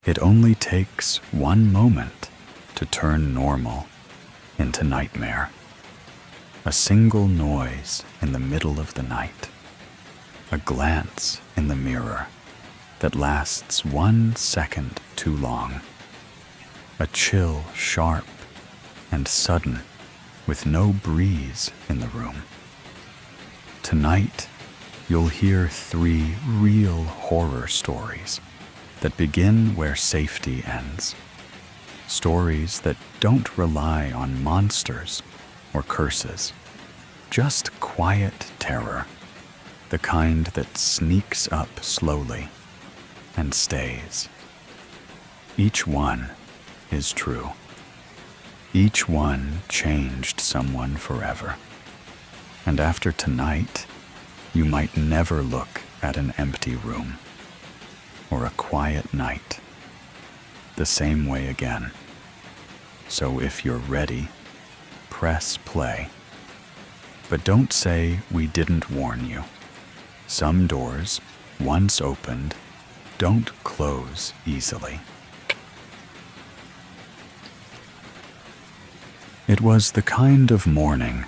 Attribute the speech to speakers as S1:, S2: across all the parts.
S1: It only takes one moment to turn normal into nightmare. A single noise in the middle of the night. A glance in the mirror that lasts 1 second too long. A chill sharp and sudden with no breeze in the room. Tonight, you'll hear 3 real horror stories that begin where safety ends. Stories that don't rely on monsters or curses, just quiet terror, the kind that sneaks up slowly and stays. Each one is true. Each one changed someone forever. And after tonight, you might never look at an empty room or a quiet night the same way again. So if you're ready, press play. But don't say we didn't warn you. Some doors, once opened, don't close easily. It was the kind of morning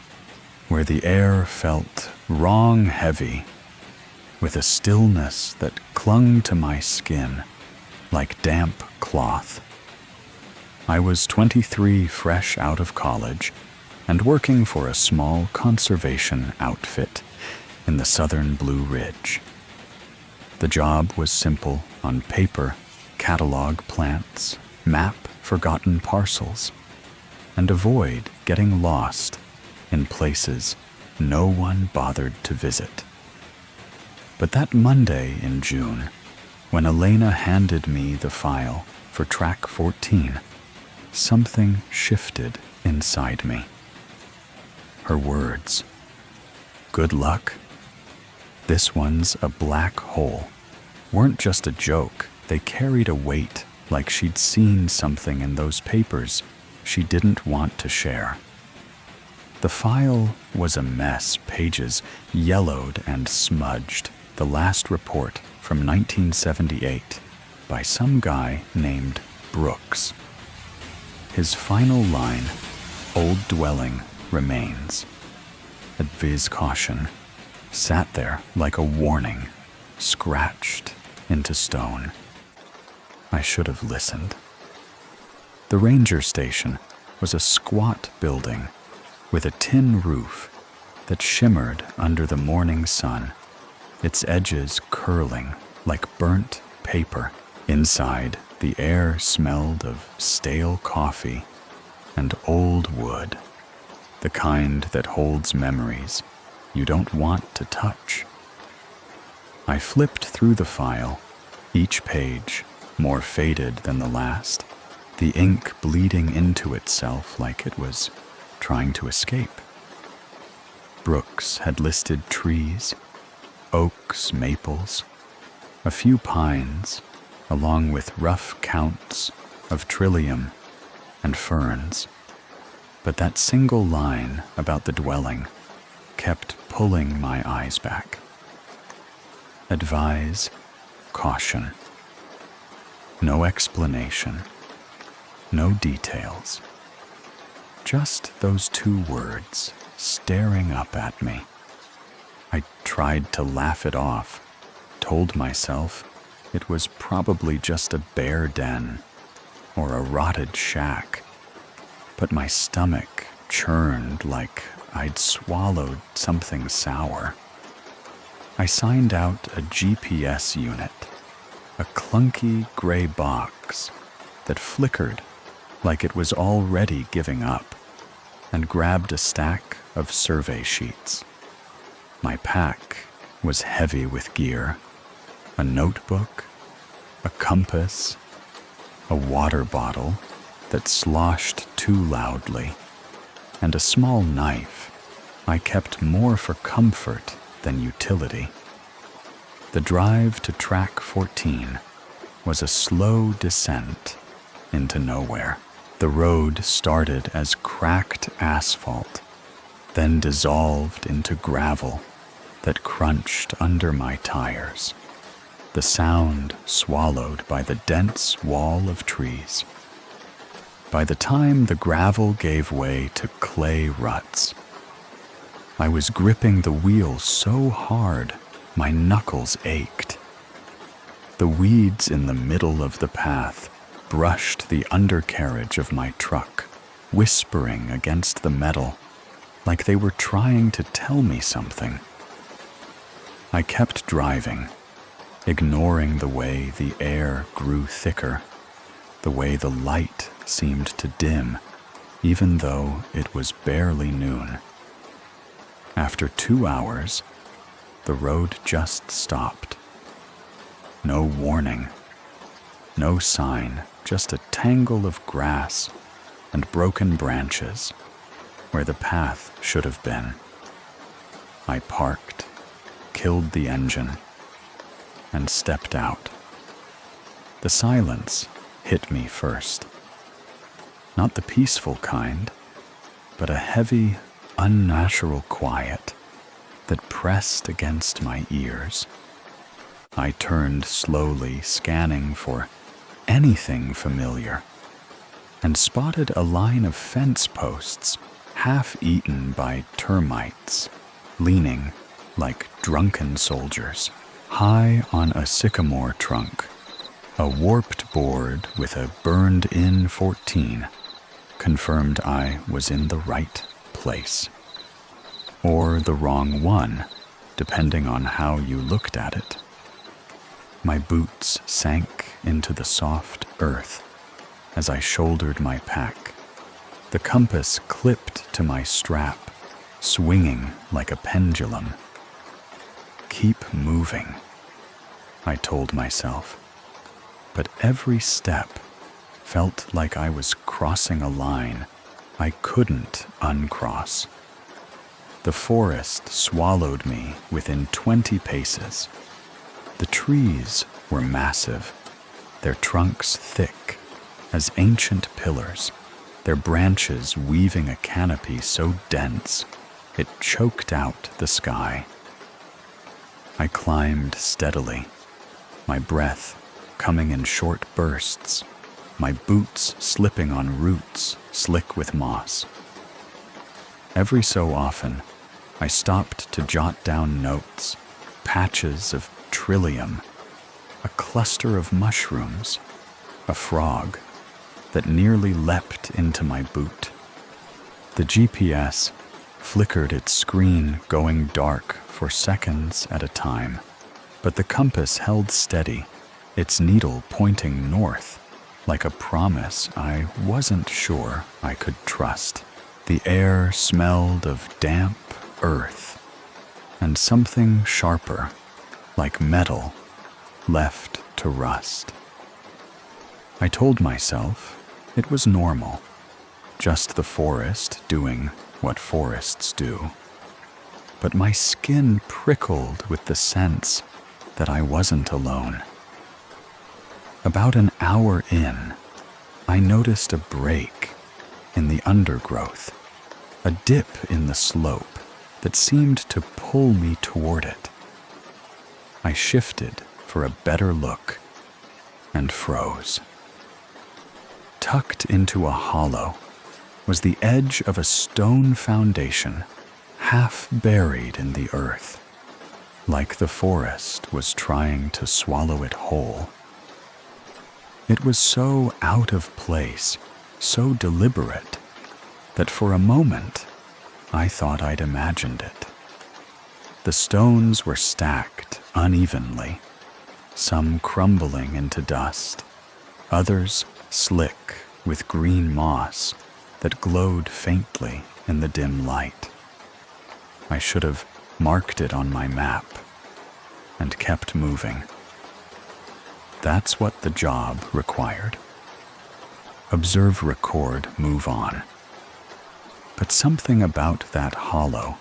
S1: where the air felt wrong heavy, with a stillness that clung to my skin like damp cloth. I was 23, fresh out of college, and working for a small conservation outfit in the southern Blue Ridge. The job was simple on paper: catalog plants, map forgotten parcels, and avoid getting lost in places no one bothered to visit. But that Monday in June, when Elena handed me the file for track 14, something shifted inside me. Her words, "Good luck. This one's a black hole," weren't just a joke. They carried a weight, like she'd seen something in those papers she didn't want to share. The file was a mess, pages yellowed and smudged, the last report from 1978 by some guy named Brooks. His final line, "Old dwelling remains." Advise caution, sat there like a warning, scratched into stone. I should have listened. The ranger station was a squat building with a tin roof that shimmered under the morning sun, its edges curling like burnt paper. Inside, the air smelled of stale coffee and old wood, the kind that holds memories you don't want to touch. I flipped through the file, each page more faded than the last, the ink bleeding into itself like it was trying to escape. Brooks had listed trees, oaks, maples, a few pines, along with rough counts of trillium and ferns. But that single line about the dwelling kept pulling my eyes back. Advise caution. No explanation, no details. Just those 2 words staring up at me. I tried to laugh it off, told myself it was probably just a bear den or a rotted shack, but my stomach churned like I'd swallowed something sour. I signed out a GPS unit, a clunky gray box that flickered like it was already giving up, and grabbed a stack of survey sheets. My pack was heavy with gear: a notebook, a compass, a water bottle that sloshed too loudly, and a small knife I kept more for comfort than utility. The drive to track 14 was a slow descent into nowhere. The road started as cracked asphalt, then dissolved into gravel that crunched under my tires. the sound swallowed by the dense wall of trees. By the time the gravel gave way to clay ruts, I was gripping the wheel so hard my knuckles ached. The weeds in the middle of the path brushed the undercarriage of my truck, whispering against the metal like they were trying to tell me something. I kept driving, ignoring the way the air grew thicker, the way the light seemed to dim, even though it was barely noon. After 2 hours, the road just stopped. No warning, no sign, just a tangle of grass and broken branches where the path should have been. I parked, killed the engine, and stepped out. The silence hit me first. Not the peaceful kind, but a heavy, unnatural quiet that pressed against my ears. I turned slowly, scanning for anything familiar, and spotted a line of fence posts half-eaten by termites, leaning like drunken soldiers, high on a sycamore trunk. A warped board with a burned-in 14 confirmed I was in the right place. Or the wrong one, depending on how you looked at it. My boots sank into the soft earth as I shouldered my pack. The compass clipped to my strap, swinging like a pendulum. Keep moving, I told myself, but every step felt like I was crossing a line I couldn't uncross. The forest swallowed me within 20 paces. The trees were massive, their trunks thick as ancient pillars, their branches weaving a canopy so dense it choked out the sky. I climbed steadily, my breath coming in short bursts, my boots slipping on roots slick with moss. Every so often, I stopped to jot down notes, patches of trillium, a cluster of mushrooms, a frog that nearly leapt into my boot. The GPS flickered its screen, going dark for seconds at a time, but the compass held steady, its needle pointing north, like a promise I wasn't sure I could trust. The air smelled of damp earth and something sharper, like metal, left to rust. I told myself it was normal, just the forest doing what forests do. But my skin prickled with the sense that I wasn't alone. About an hour in, I noticed a break in the undergrowth, a dip in the slope that seemed to pull me toward it. I shifted for a better look and froze. Tucked into a hollow was the edge of a stone foundation, half buried in the earth, like the forest was trying to swallow it whole. It was so out of place, so deliberate, that for a moment I thought I'd imagined it. The stones were stacked unevenly, some crumbling into dust, others slick with green moss that glowed faintly in the dim light. I should have marked it on my map and kept moving. That's what the job required. Observe, record, move on. But something about that hollow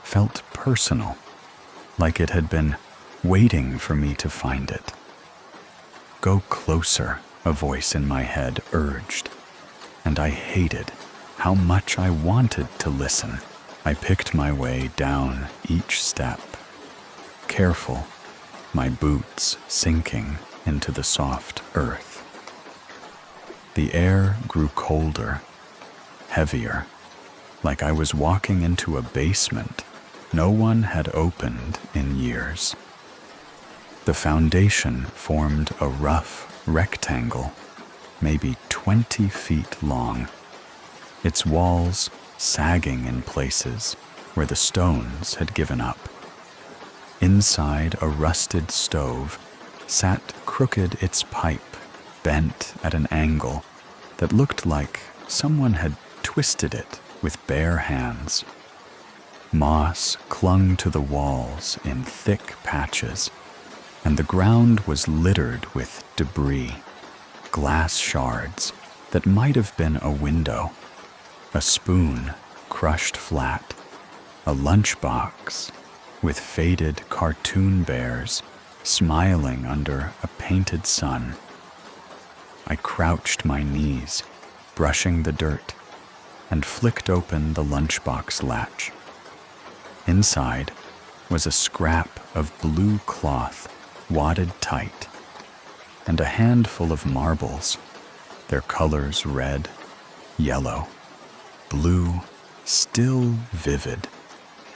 S1: felt personal, like it had been waiting for me to find it. Go closer, a voice in my head urged, and I hated how much I wanted to listen. I picked my way down each step, careful, my boots sinking into the soft earth. The air grew colder, heavier, like I was walking into a basement no one had opened in years. The foundation formed a rough rectangle, maybe 20 feet long, its walls sagging in places where the stones had given up. Inside a rusted stove sat crooked its pipe, bent at an angle that looked like someone had twisted it with bare hands. Moss clung to the walls in thick patches, and the ground was littered with debris, glass shards that might have been a window, a spoon crushed flat, a lunchbox with faded cartoon bears smiling under a painted sun. I crouched my knees, brushing the dirt, and flicked open the lunchbox latch. Inside was a scrap of blue cloth wadded tight, and a handful of marbles, their colors red, yellow, blue, still vivid,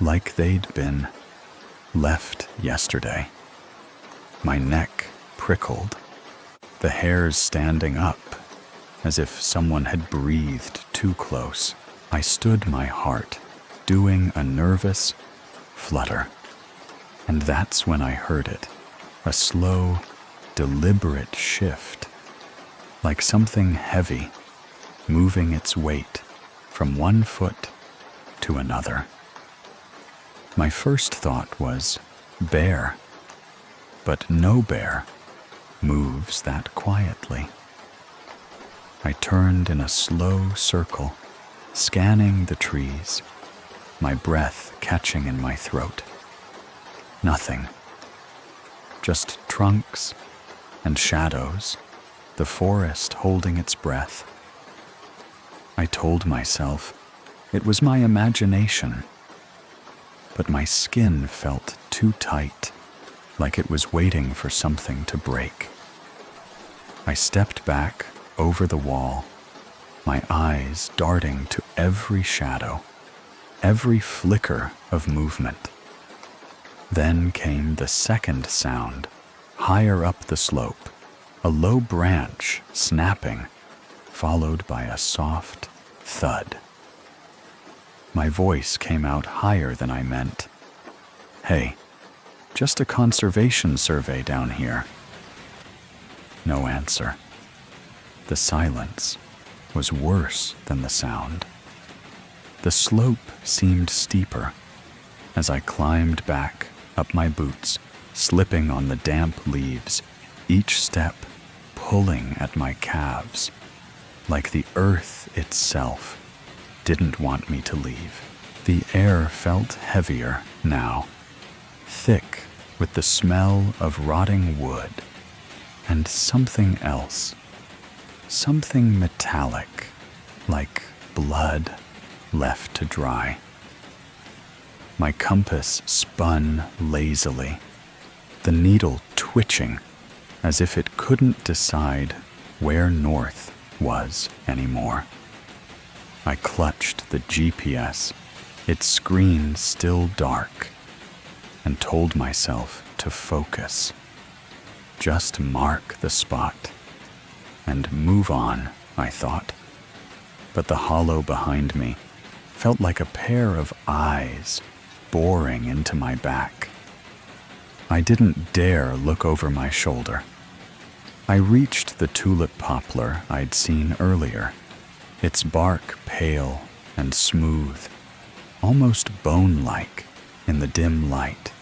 S1: like they'd been left yesterday. My neck prickled, the hairs standing up, as if someone had breathed too close. I stood my heart, doing a nervous flutter. And that's when I heard it, a slow, deliberate shift, like something heavy moving its weight from one foot to another. My first thought was bear, but no bear moves that quietly. I turned in a slow circle, scanning the trees, my breath catching in my throat. Nothing. Just trunks and shadows, the forest holding its breath. I told myself it was my imagination, but my skin felt too tight, like it was waiting for something to break. I stepped back over the wall, my eyes darting to every shadow, every flicker of movement. Then came the second sound, higher up the slope, a low branch snapping, followed by a soft thud. My voice came out higher than I meant. "Hey, just a conservation survey down here." No answer. The silence was worse than the sound. The slope seemed steeper as I climbed back up my boots, slipping on the damp leaves, each step pulling at my calves, like the earth itself didn't want me to leave. The air felt heavier now, thick with the smell of rotting wood, and something else, something metallic, like blood left to dry. My compass spun lazily, the needle twitching as if it couldn't decide where north was anymore. I clutched the GPS, its screen still dark, and told myself to focus. Just mark the spot and move on, I thought. But the hollow behind me felt like a pair of eyes boring into my back. I didn't dare look over my shoulder. I reached the tulip poplar I'd seen earlier, its bark pale and smooth, almost bone-like in the dim light.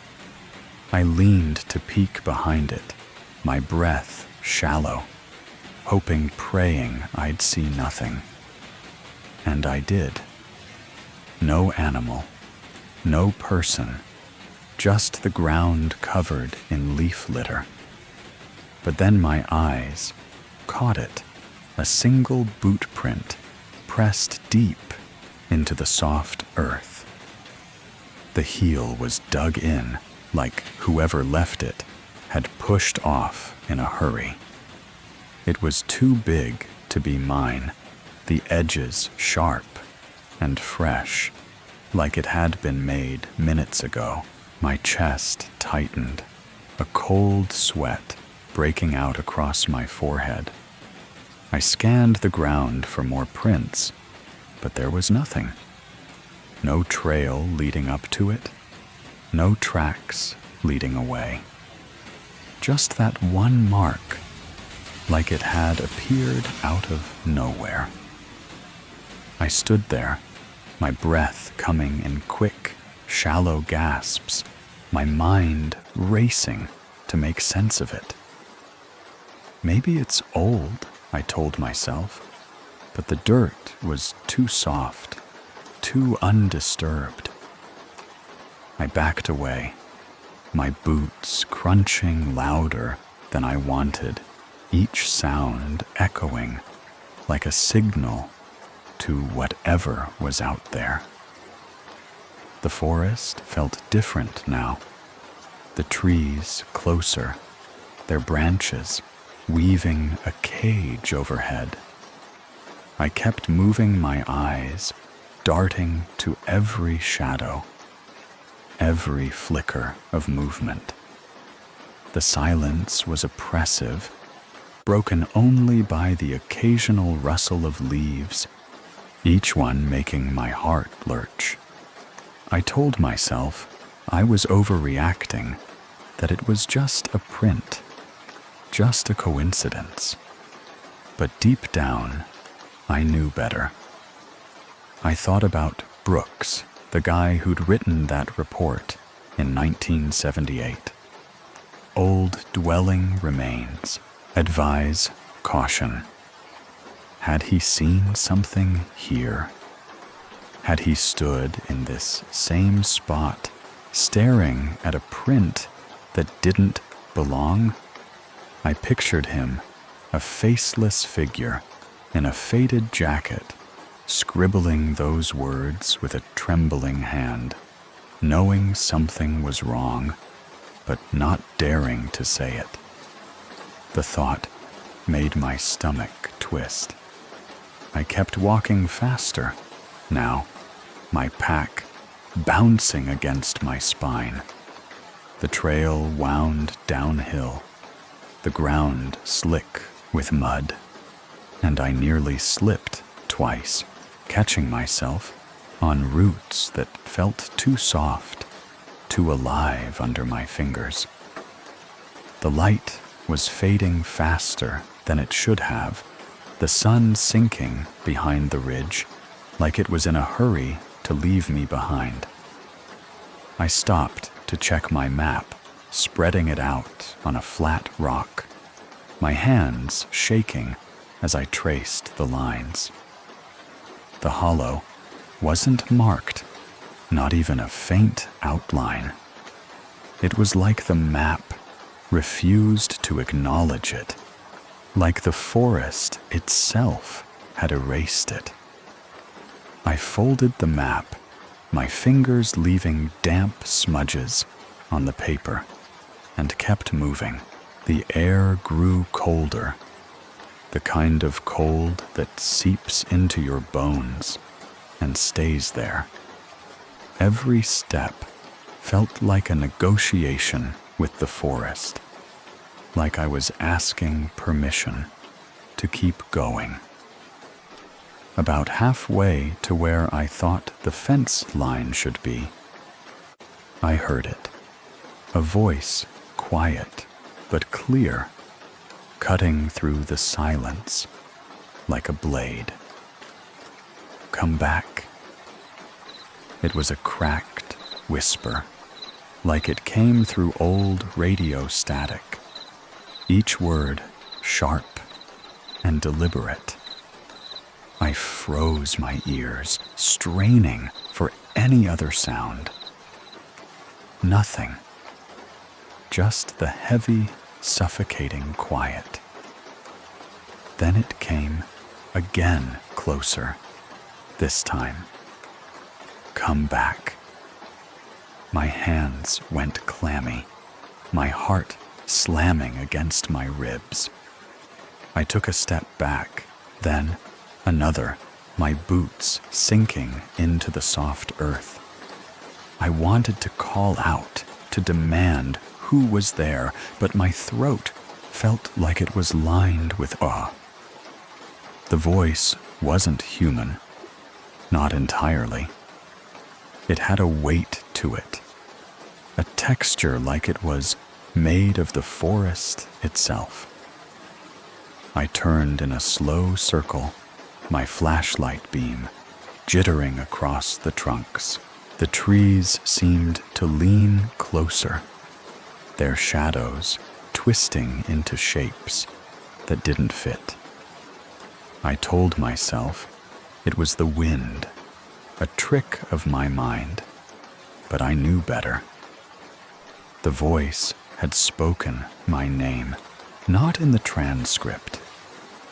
S1: I leaned to peek behind it, my breath shallow, hoping, praying I'd see nothing. And I did. No animal, no person, just the ground covered in leaf litter. But then my eyes caught it, a single boot print pressed deep into the soft earth. The heel was dug in, like whoever left it had pushed off in a hurry. It was too big to be mine, the edges sharp and fresh, like it had been made minutes ago. My chest tightened, a cold sweat breaking out across my forehead. I scanned the ground for more prints, but there was nothing. No trail leading up to it, no tracks leading away. Just that one mark, like it had appeared out of nowhere. I stood there, my breath coming in quick, shallow gasps, my mind racing to make sense of it. Maybe it's old, I told myself, but the dirt was too soft, too undisturbed. I backed away, my boots crunching louder than I wanted, each sound echoing like a signal to whatever was out there. The forest felt different now, the trees closer, their branches weaving a cage overhead. I kept moving my eyes, darting to every shadow, every flicker of movement. The silence was oppressive, broken only by the occasional rustle of leaves, each one making my heart lurch. I told myself I was overreacting, that it was just a print, just a coincidence. But deep down, I knew better. I thought about Brooks, the guy who'd written that report in 1978. Old dwelling remains. Advise caution. Had he seen something here? Had he stood in this same spot, staring at a print that didn't belong? I pictured him, a faceless figure in a faded jacket, scribbling those words with a trembling hand, knowing something was wrong, but not daring to say it. The thought made my stomach twist. I kept walking faster, now, my pack bouncing against my spine. The trail wound downhill, the ground slick with mud, and I nearly slipped twice, catching myself on roots that felt too soft, too alive under my fingers. The light was fading faster than it should have, the sun sinking behind the ridge, like it was in a hurry to leave me behind. I stopped to check my map, spreading it out on a flat rock, my hands shaking as I traced the lines. The hollow wasn't marked, not even a faint outline. It was like the map refused to acknowledge it, like the forest itself had erased it. I folded the map, my fingers leaving damp smudges on the paper, and kept moving. The air grew colder, the kind of cold that seeps into your bones and stays there. Every step felt like a negotiation with the forest, like I was asking permission to keep going. About halfway to where I thought the fence line should be, I heard it, a voice quiet but clear, cutting through the silence like a blade. Come back. It was a cracked whisper, like it came through old radio static, each word sharp and deliberate. I froze my ears, straining for any other sound. Nothing. Just the heavy, suffocating quiet. Then it came again closer, this time. Come back. My hands went clammy, my heart slamming against my ribs. I took a step back, then another, my boots sinking into the soft earth. I wanted to call out, to demand who was there, but my throat felt like it was lined with awe. The voice wasn't human, not entirely. It had a weight to it, a texture like it was made of the forest itself. I turned in a slow circle, my flashlight beam jittering across the trunks. The trees seemed to lean closer, their shadows twisting into shapes that didn't fit. I told myself it was the wind, a trick of my mind, but I knew better. The voice had spoken my name, not in the transcript,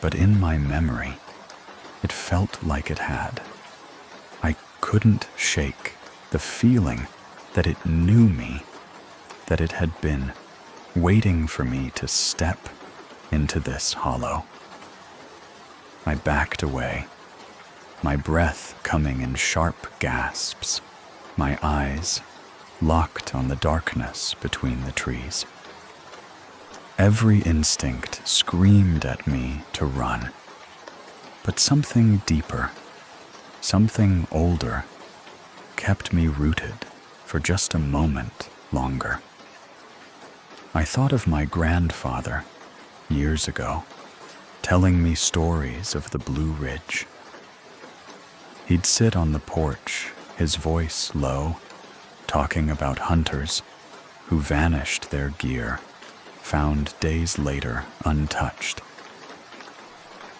S1: but in my memory. It felt like it had. I couldn't shake the feeling that it knew me, that it had been waiting for me to step into this hollow. I backed away, my breath coming in sharp gasps, my eyes locked on the darkness between the trees. Every instinct screamed at me to run, but something deeper, something older, kept me rooted for just a moment longer. I thought of my grandfather, years ago, telling me stories of the Blue Ridge. He'd sit on the porch, his voice low, talking about hunters who vanished their gear, found days later untouched.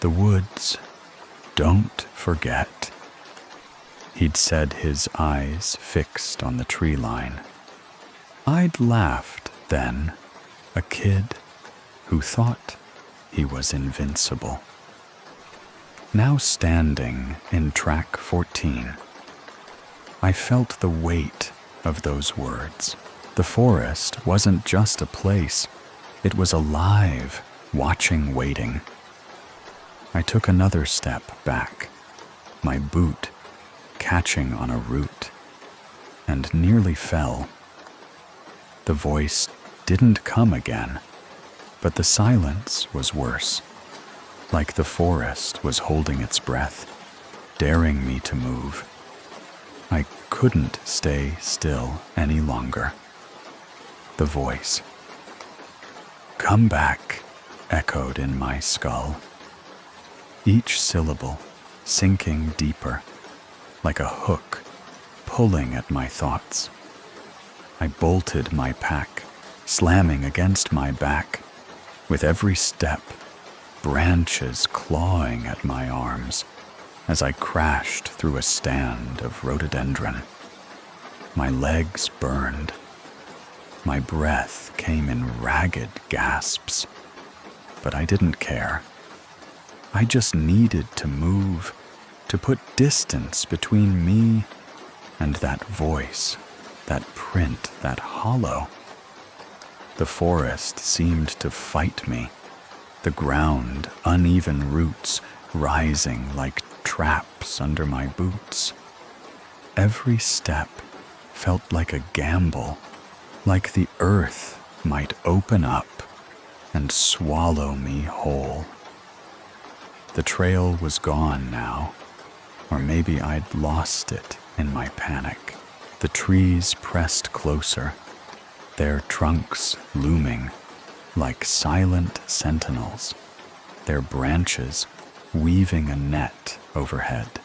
S1: The woods don't forget, he'd said, his eyes fixed on the tree line. I'd laughed then, a kid who thought he was invincible. Now standing in track 14, I felt the weight of those words. The forest wasn't just a place, it was alive, watching, waiting. I took another step back, my boot catching on a root, and nearly fell. The voice didn't come again, but the silence was worse, like the forest was holding its breath, daring me to move. I couldn't stay still any longer. The voice, "Come back," echoed in my skull, each syllable sinking deeper, like a hook pulling at my thoughts. I bolted my pack, slamming against my back. With every step, branches clawing at my arms as I crashed through a stand of rhododendron. My legs burned. My breath came in ragged gasps, but I didn't care. I just needed to move, to put distance between me and that voice, that print, that hollow. The forest seemed to fight me, the ground, uneven roots rising like traps under my boots. Every step felt like a gamble, like the earth might open up and swallow me whole. The trail was gone now, or maybe I'd lost it in my panic. The trees pressed closer, their trunks looming like silent sentinels, their branches weaving a net overhead.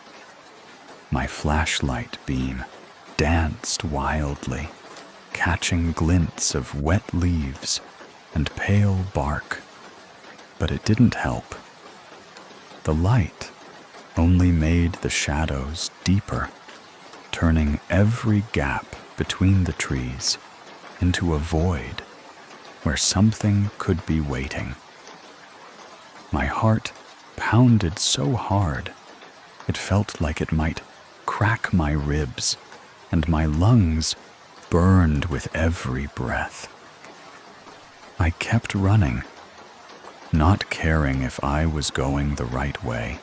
S1: My flashlight beam danced wildly, catching glints of wet leaves and pale bark, but it didn't help. The light only made the shadows deeper, turning every gap between the trees into a void where something could be waiting. My heart pounded so hard, it felt like it might crack my ribs, and my lungs burned with every breath. I kept running, not caring if I was going the right way,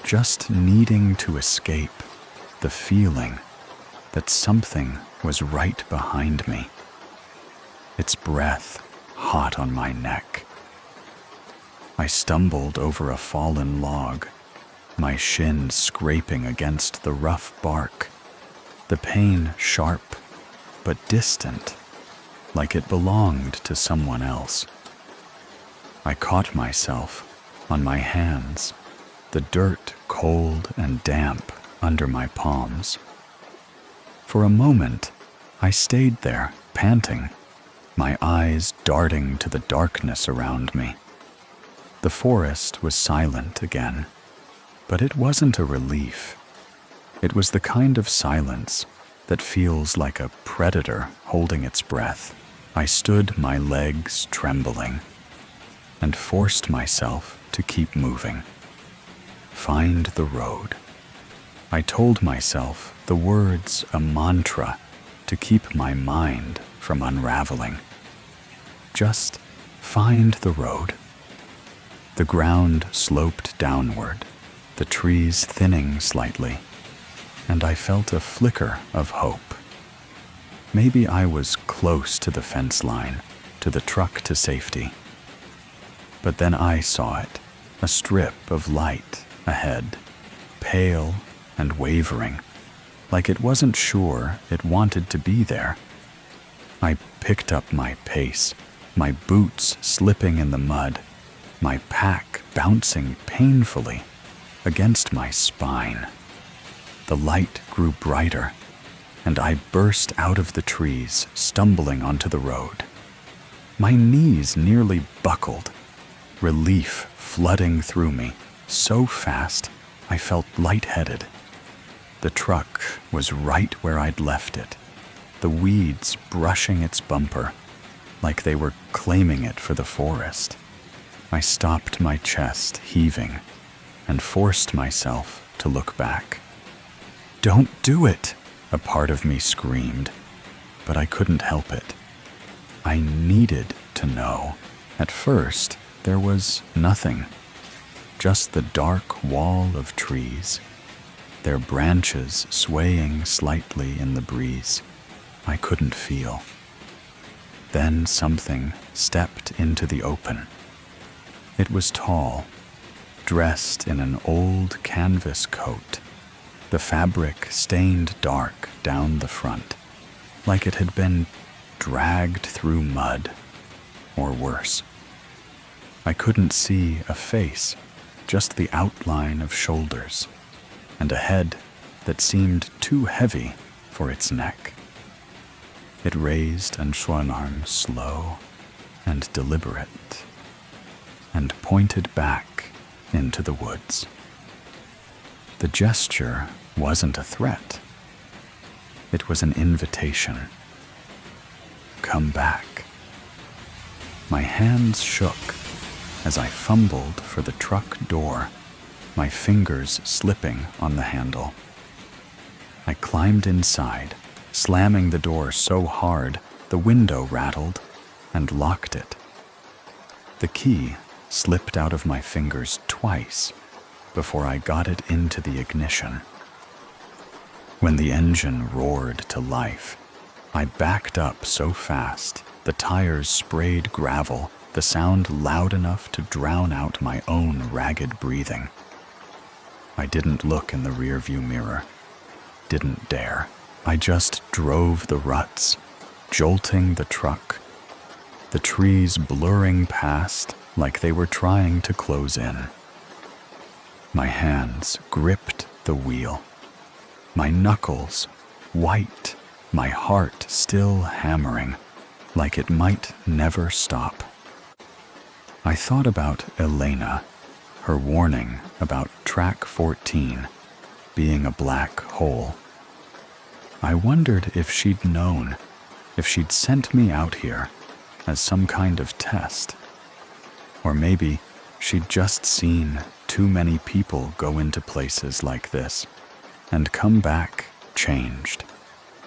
S1: just needing to escape the feeling that something was right behind me, its breath hot on my neck. I stumbled over a fallen log, my shin scraping against the rough bark, the pain sharp but distant, like it belonged to someone else. I caught myself on my hands, the dirt cold and damp under my palms. For a moment, I stayed there, panting, my eyes darting to the darkness around me. The forest was silent again, but it wasn't a relief. It was the kind of silence that feels like a predator holding its breath. I stood, my legs trembling, and forced myself to keep moving. Find the road. I told myself the words a mantra to keep my mind from unraveling. Just find the road. The ground sloped downward, the trees thinning slightly, and I felt a flicker of hope. Maybe I was close to the fence line, to the truck to safety. But then I saw it, a strip of light ahead, pale and wavering, like it wasn't sure it wanted to be there. I picked up my pace, my boots slipping in the mud, my pack bouncing painfully against my spine. The light grew brighter, and I burst out of the trees, stumbling onto the road. My knees nearly buckled, relief flooding through me so fast I felt lightheaded. The truck was right where I'd left it, the weeds brushing its bumper, like they were claiming it for the forest. I stopped, my chest heaving, and forced myself to look back. "Don't do it!" a part of me screamed, but I couldn't help it. I needed to know. At first, there was nothing, just the dark wall of trees, their branches swaying slightly in the breeze. I couldn't feel. Then something stepped into the open. It was tall, dressed in an old canvas coat, the fabric stained dark down the front, like it had been dragged through mud, or worse. I couldn't see a face, just the outline of shoulders, and a head that seemed too heavy for its neck. It raised and swung arms slow and deliberate, and pointed back into the woods. The gesture wasn't a threat. It was an invitation. Come back. My hands shook as I fumbled for the truck door, my fingers slipping on the handle. I climbed inside, slamming the door so hard the window rattled, and locked it. The key slipped out of my fingers twice before I got it into the ignition. When the engine roared to life, I backed up so fast the tires sprayed gravel, the sound loud enough to drown out my own ragged breathing. I didn't look in the rearview mirror, didn't dare. I just drove the ruts, jolting the truck, the trees blurring past like they were trying to close in. My hands gripped the wheel, my knuckles white, my heart still hammering, like it might never stop. I thought about Elena, her warning about track 14 being a black hole. I wondered if she'd known, if she'd sent me out here as some kind of test. Or maybe she'd just seen too many people go into places like this and come back changed,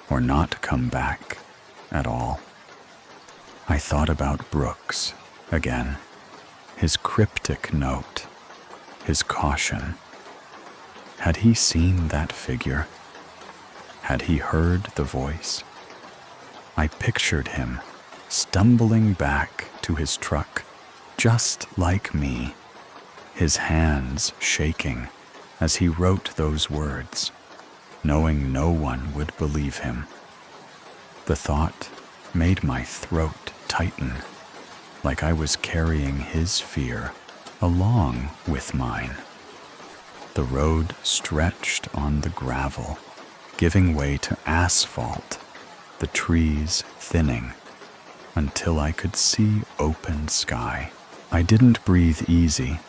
S1: or not come back at all. I thought about Brooks again, his cryptic note, his caution. Had he seen that figure? Had he heard the voice? I pictured him stumbling back to his truck, just like me, his hands shaking as he wrote those words, knowing no one would believe him. The thought made my throat tighten, like I was carrying his fear along with mine. The road stretched on the gravel, giving way to asphalt, the trees thinning, until I could see open sky. I didn't breathe easy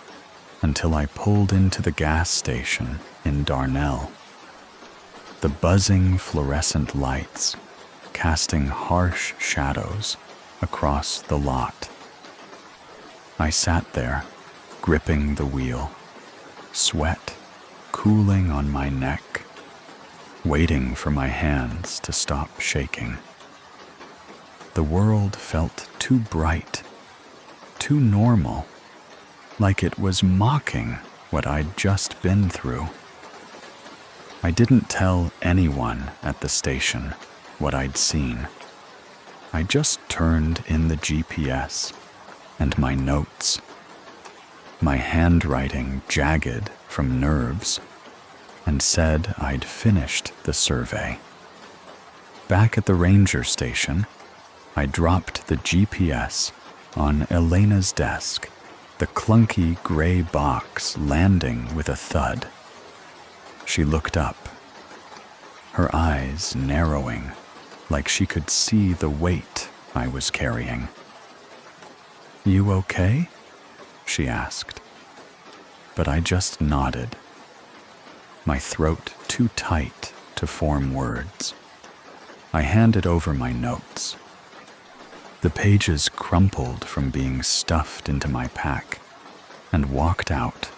S1: until I pulled into the gas station in Darnell. The buzzing fluorescent lights casting harsh shadows across the lot. I sat there, gripping the wheel, sweat cooling on my neck, waiting for my hands to stop shaking. The world felt too bright, too normal, like it was mocking what I'd just been through. I didn't tell anyone at the station what I'd seen. I just turned in the GPS and my notes, my handwriting jagged from nerves, and said I'd finished the survey. Back at the ranger station, I dropped the GPS on Elena's desk, the clunky gray box landing with a thud. She looked up, her eyes narrowing, like she could see the weight I was carrying. "You okay?" she asked, but I just nodded, my throat too tight to form words. I handed over my notes. The pages crumpled from being stuffed into my pack, and walked out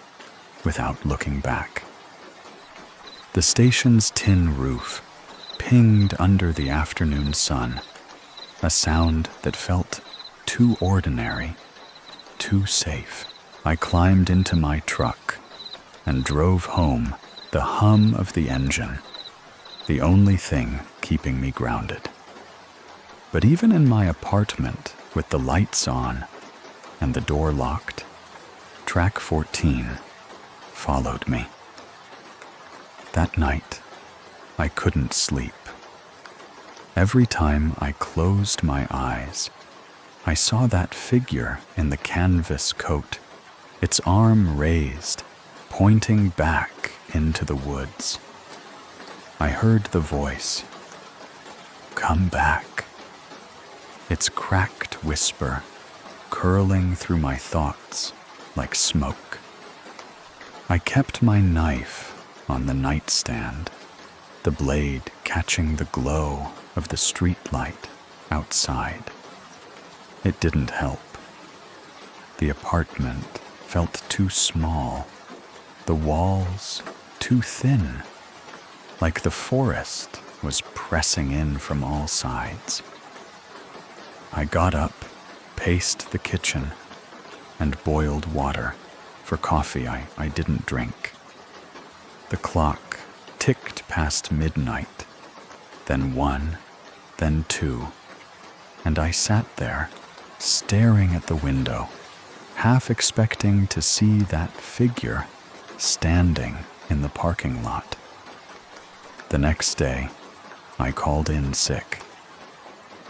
S1: without looking back. The station's tin roof pinged under the afternoon sun, a sound that felt too ordinary, too safe. I climbed into my truck and drove home, the hum of the engine, the only thing keeping me grounded. But even in my apartment with the lights on and the door locked, track 14 followed me. That night, I couldn't sleep. Every time I closed my eyes, I saw that figure in the canvas coat, its arm raised, pointing back into the woods. I heard the voice, "Come back." Its cracked whisper curling through my thoughts like smoke. I kept my knife on the nightstand, the blade catching the glow of the streetlight outside. It didn't help. The apartment felt too small, the walls too thin, like the forest was pressing in from all sides. I got up, paced the kitchen, and boiled water for coffee I didn't drink. The clock ticked past midnight, then 1, then 2, and I sat there, staring at the window, half expecting to see that figure standing in the parking lot. The next day, I called in sick.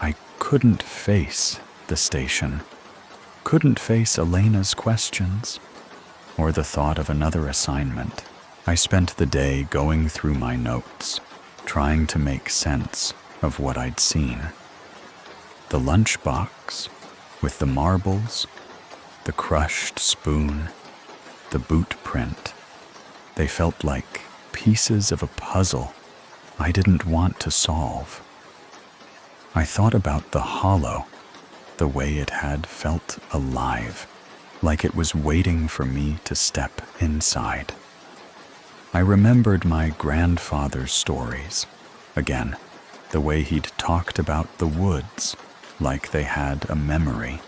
S1: I couldn't face the station, couldn't face Elena's questions, or the thought of another assignment. I spent the day going through my notes, trying to make sense of what I'd seen. The lunchbox with the marbles, the crushed spoon, the boot print. They felt like pieces of a puzzle I didn't want to solve. I thought about the hollow, the way it had felt alive, like it was waiting for me to step inside. I remembered my grandfather's stories, again, the way he'd talked about the woods like they had a memory,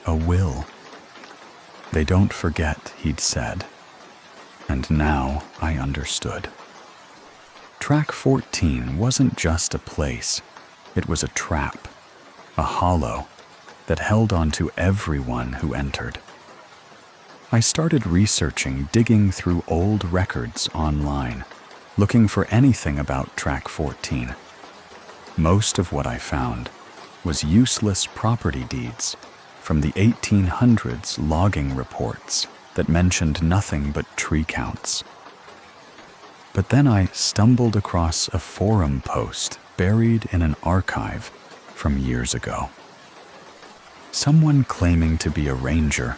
S1: a will. They don't forget, he'd said. And now I understood. Track 14 wasn't just a place. It was a trap, a hollow that held on to everyone who entered. I started researching, digging through old records online, looking for anything about Track 14. Most of what I found was useless property deeds from the 1800s logging reports that mentioned nothing but tree counts. But then I stumbled across a forum post buried in an archive from years ago. Someone claiming to be a ranger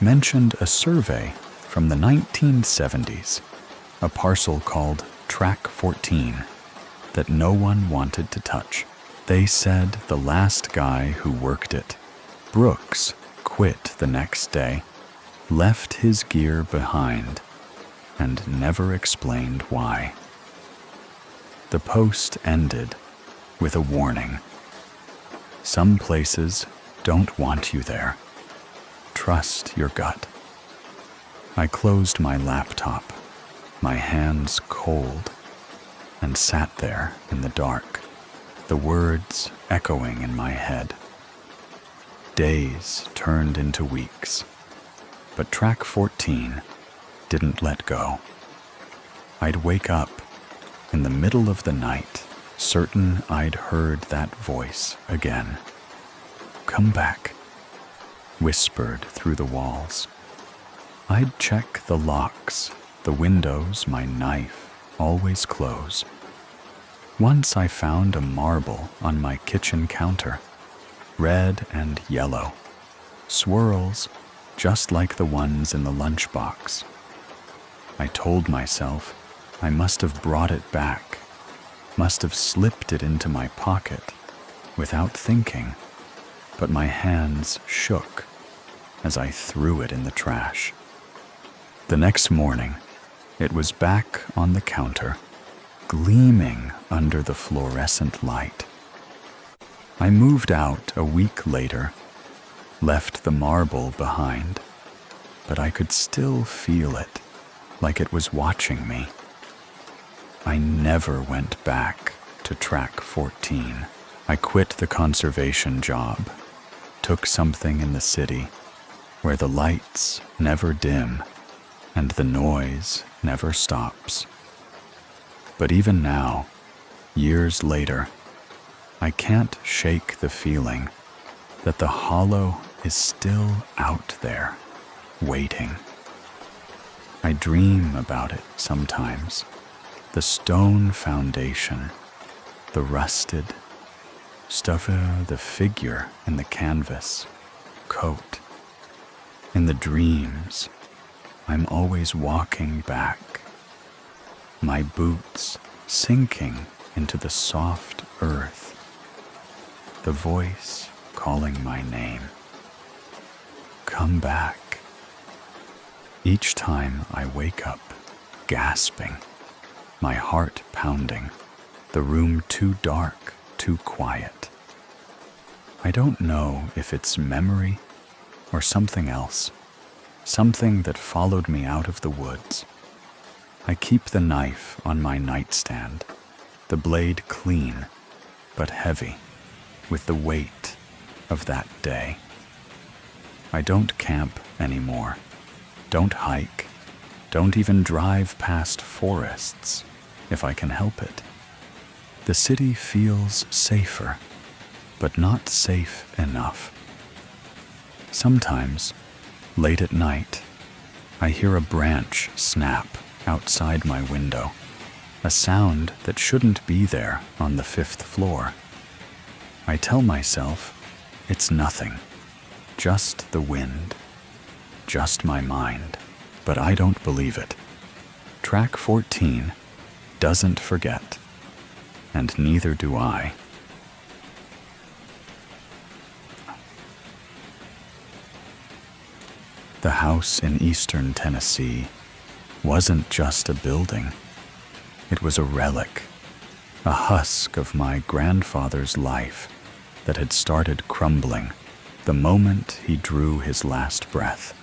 S1: mentioned a survey from the 1970s, a parcel called Track 14, that no one wanted to touch. They said the last guy who worked it, Brooks, quit the next day, left his gear behind, and never explained why. The post ended with a warning. Some places don't want you there. Trust your gut. I closed my laptop, my hands cold, and sat there in the dark, the words echoing in my head. Days turned into weeks, but Track 14 didn't let go. I'd wake up in the middle of the night, certain I'd heard that voice again. Come back, whispered through the walls. I'd check the locks, the windows my knife always close. Once I found a marble on my kitchen counter, red and yellow, swirls just like the ones in the lunchbox. I told myself I must have brought it back, must have slipped it into my pocket without thinking, but my hands shook as I threw it in the trash. The next morning, it was back on the counter, gleaming under the fluorescent light. I moved out a week later, left the marble behind, but I could still feel it, like it was watching me. I never went back to Track 14. I quit the conservation job, took something in the city where the lights never dim and the noise never stops. But even now, years later, I can't shake the feeling that the hollow is still out there, waiting. I dream about it sometimes. The stone foundation, the rusted stuff, the figure in the canvas coat. In the dreams, I'm always walking back, my boots sinking into the soft earth, the voice calling my name. Come back. Each time I wake up, gasping, my heart pounding, the room too dark, too quiet. I don't know if it's memory or something else, something that followed me out of the woods. I keep the knife on my nightstand, the blade clean but heavy with the weight of that day. I don't camp anymore, don't hike, don't even drive past forests if I can help it. The city feels safer, but not safe enough. Sometimes, late at night, I hear a branch snap outside my window, a sound that shouldn't be there on the 5th floor. I tell myself it's nothing, just the wind, just my mind, but I don't believe it. Track 14 doesn't forget, and neither do I. The house in eastern Tennessee wasn't just a building. It was a relic, a husk of my grandfather's life, that had started crumbling the moment he drew his last breath.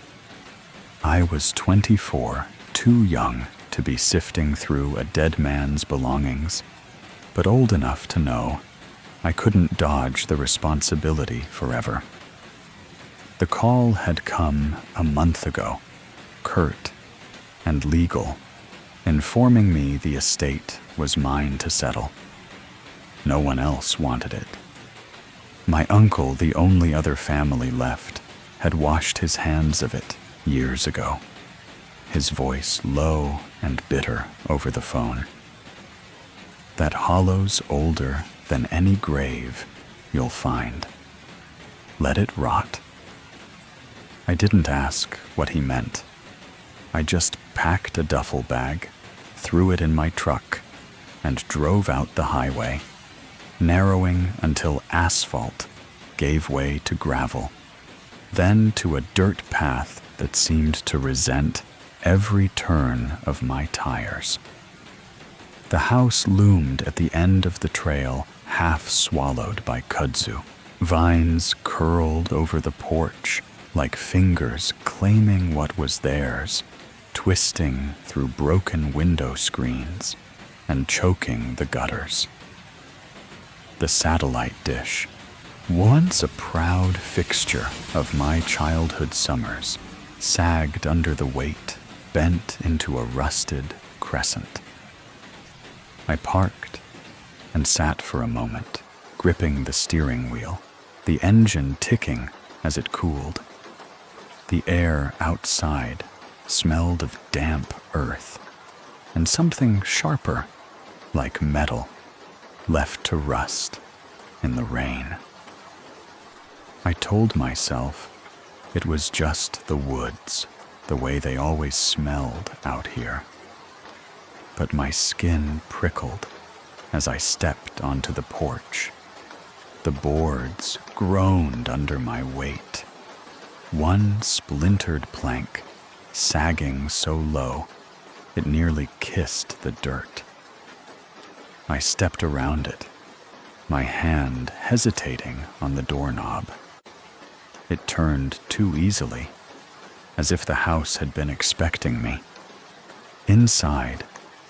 S1: I was 24, too young to be sifting through a dead man's belongings, but old enough to know I couldn't dodge the responsibility forever. The call had come a month ago, curt and legal, informing me the estate was mine to settle. No one else wanted it. My uncle, the only other family left, had washed his hands of it years ago, his voice low and bitter over the phone. That hollow's older than any grave you'll find. Let it rot. I didn't ask what he meant. I just packed a duffel bag, threw it in my truck, and drove out the highway, narrowing until asphalt gave way to gravel, then to a dirt path that seemed to resent every turn of my tires. The house loomed at the end of the trail, half swallowed by kudzu. Vines curled over the porch like fingers claiming what was theirs, twisting through broken window screens and choking the gutters. The satellite dish, once a proud fixture of my childhood summers, sagged under the weight, bent into a rusted crescent. I parked and sat for a moment, gripping the steering wheel, the engine ticking as it cooled. The air outside smelled of damp earth and something sharper, like metal, left to rust in the rain. I told myself it was just the woods, the way they always smelled out here. But my skin prickled as I stepped onto the porch. The boards groaned under my weight. One splintered plank, sagging so low, it nearly kissed the dirt. I stepped around it, my hand hesitating on the doorknob. It turned too easily, as if the house had been expecting me. Inside,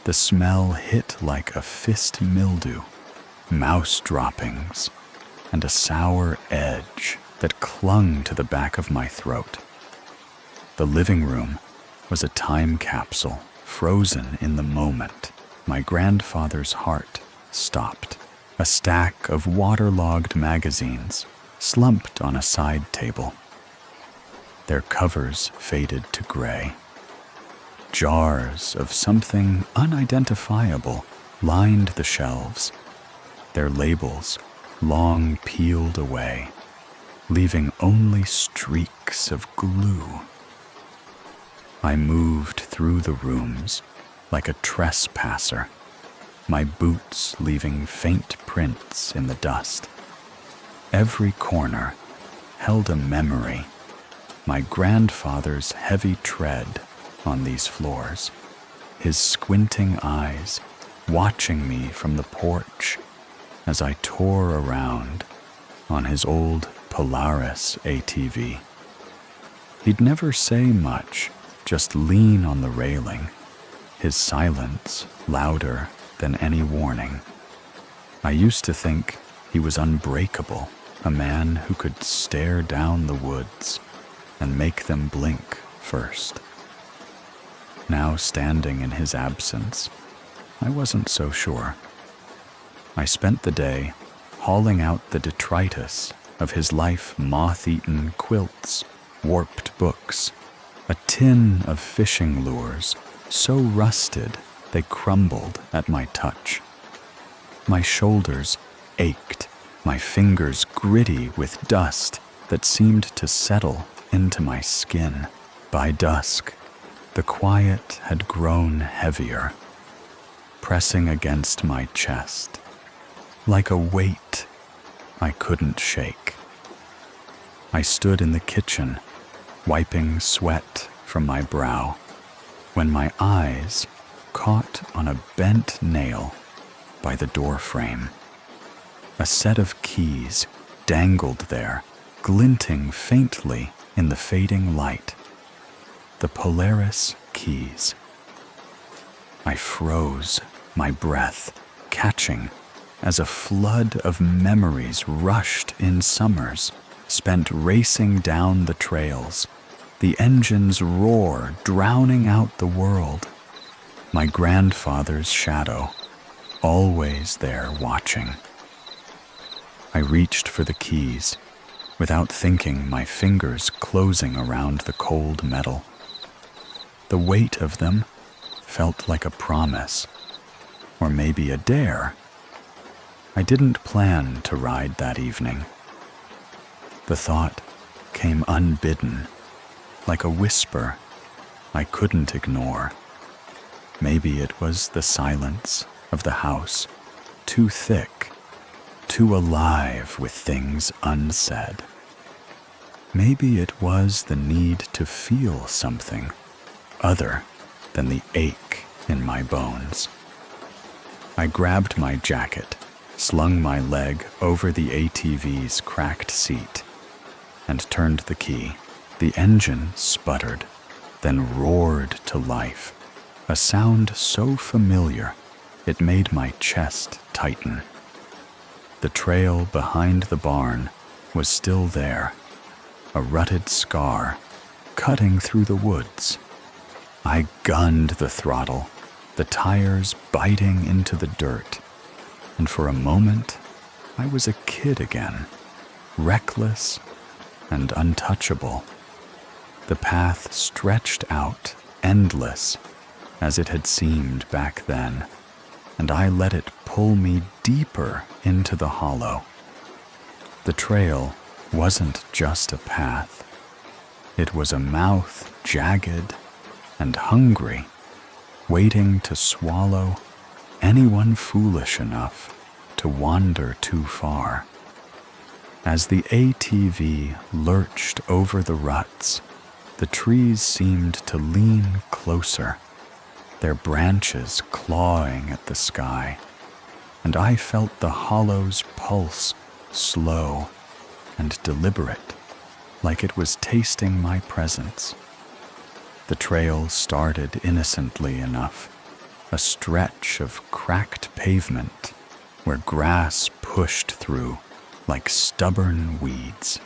S1: the smell hit like a fist mildew, mouse droppings, and a sour edge that clung to the back of my throat. The living room was a time capsule, frozen in the moment. My grandfather's heart stopped. A stack of waterlogged magazines slumped on a side table. Their covers faded to gray. Jars of something unidentifiable lined the shelves, their labels long peeled away, leaving only streaks of glue. I moved through the rooms like a trespasser, my boots leaving faint prints in the dust. Every corner held a memory, my grandfather's heavy tread on these floors, his squinting eyes watching me from the porch as I tore around on his old Polaris ATV. He'd never say much, just lean on the railing, his silence louder than any warning. I used to think he was unbreakable, a man who could stare down the woods and make them blink first. Now, standing in his absence, I wasn't so sure. I spent the day hauling out the detritus of his life, moth-eaten quilts, warped books, a tin of fishing lures so rusted they crumbled at my touch. My shoulders ached, my fingers gritty with dust that seemed to settle into my skin. By dusk, the quiet had grown heavier, pressing against my chest, like a weight I couldn't shake. I stood in the kitchen, wiping sweat from my brow, when my eyes caught on a bent nail by the door frame. A set of keys dangled there, glinting faintly in the fading light. The Polaris keys. I froze, my breath catching as a flood of memories rushed in summers, spent racing down the trails, the engine's roar drowning out the world. My grandfather's shadow, always there watching. I reached for the keys, without thinking, my fingers closing around the cold metal. The weight of them felt like a promise, or maybe a dare. I didn't plan to ride that evening. The thought came unbidden, like a whisper I couldn't ignore. Maybe it was the silence of the house, too thick, too alive with things unsaid. Maybe it was the need to feel something other than the ache in my bones. I grabbed my jacket, slung my leg over the ATV's cracked seat, and turned the key. The engine sputtered, then roared to life, a sound so familiar it made my chest tighten. The trail behind the barn was still there, a rutted scar cutting through the woods. I gunned the throttle, the tires biting into the dirt, and for a moment I was a kid again, reckless and untouchable. The path stretched out, endless, as it had seemed back then, and I let it pull me deeper into the hollow. The trail wasn't just a path. It was a mouth jagged and hungry, waiting to swallow anyone foolish enough to wander too far. As the ATV lurched over the ruts, the trees seemed to lean closer, their branches clawing at the sky, and I felt the hollow's pulse slow and deliberate, like it was tasting my presence. The trail started innocently enough, a stretch of cracked pavement where grass pushed through like stubborn weeds.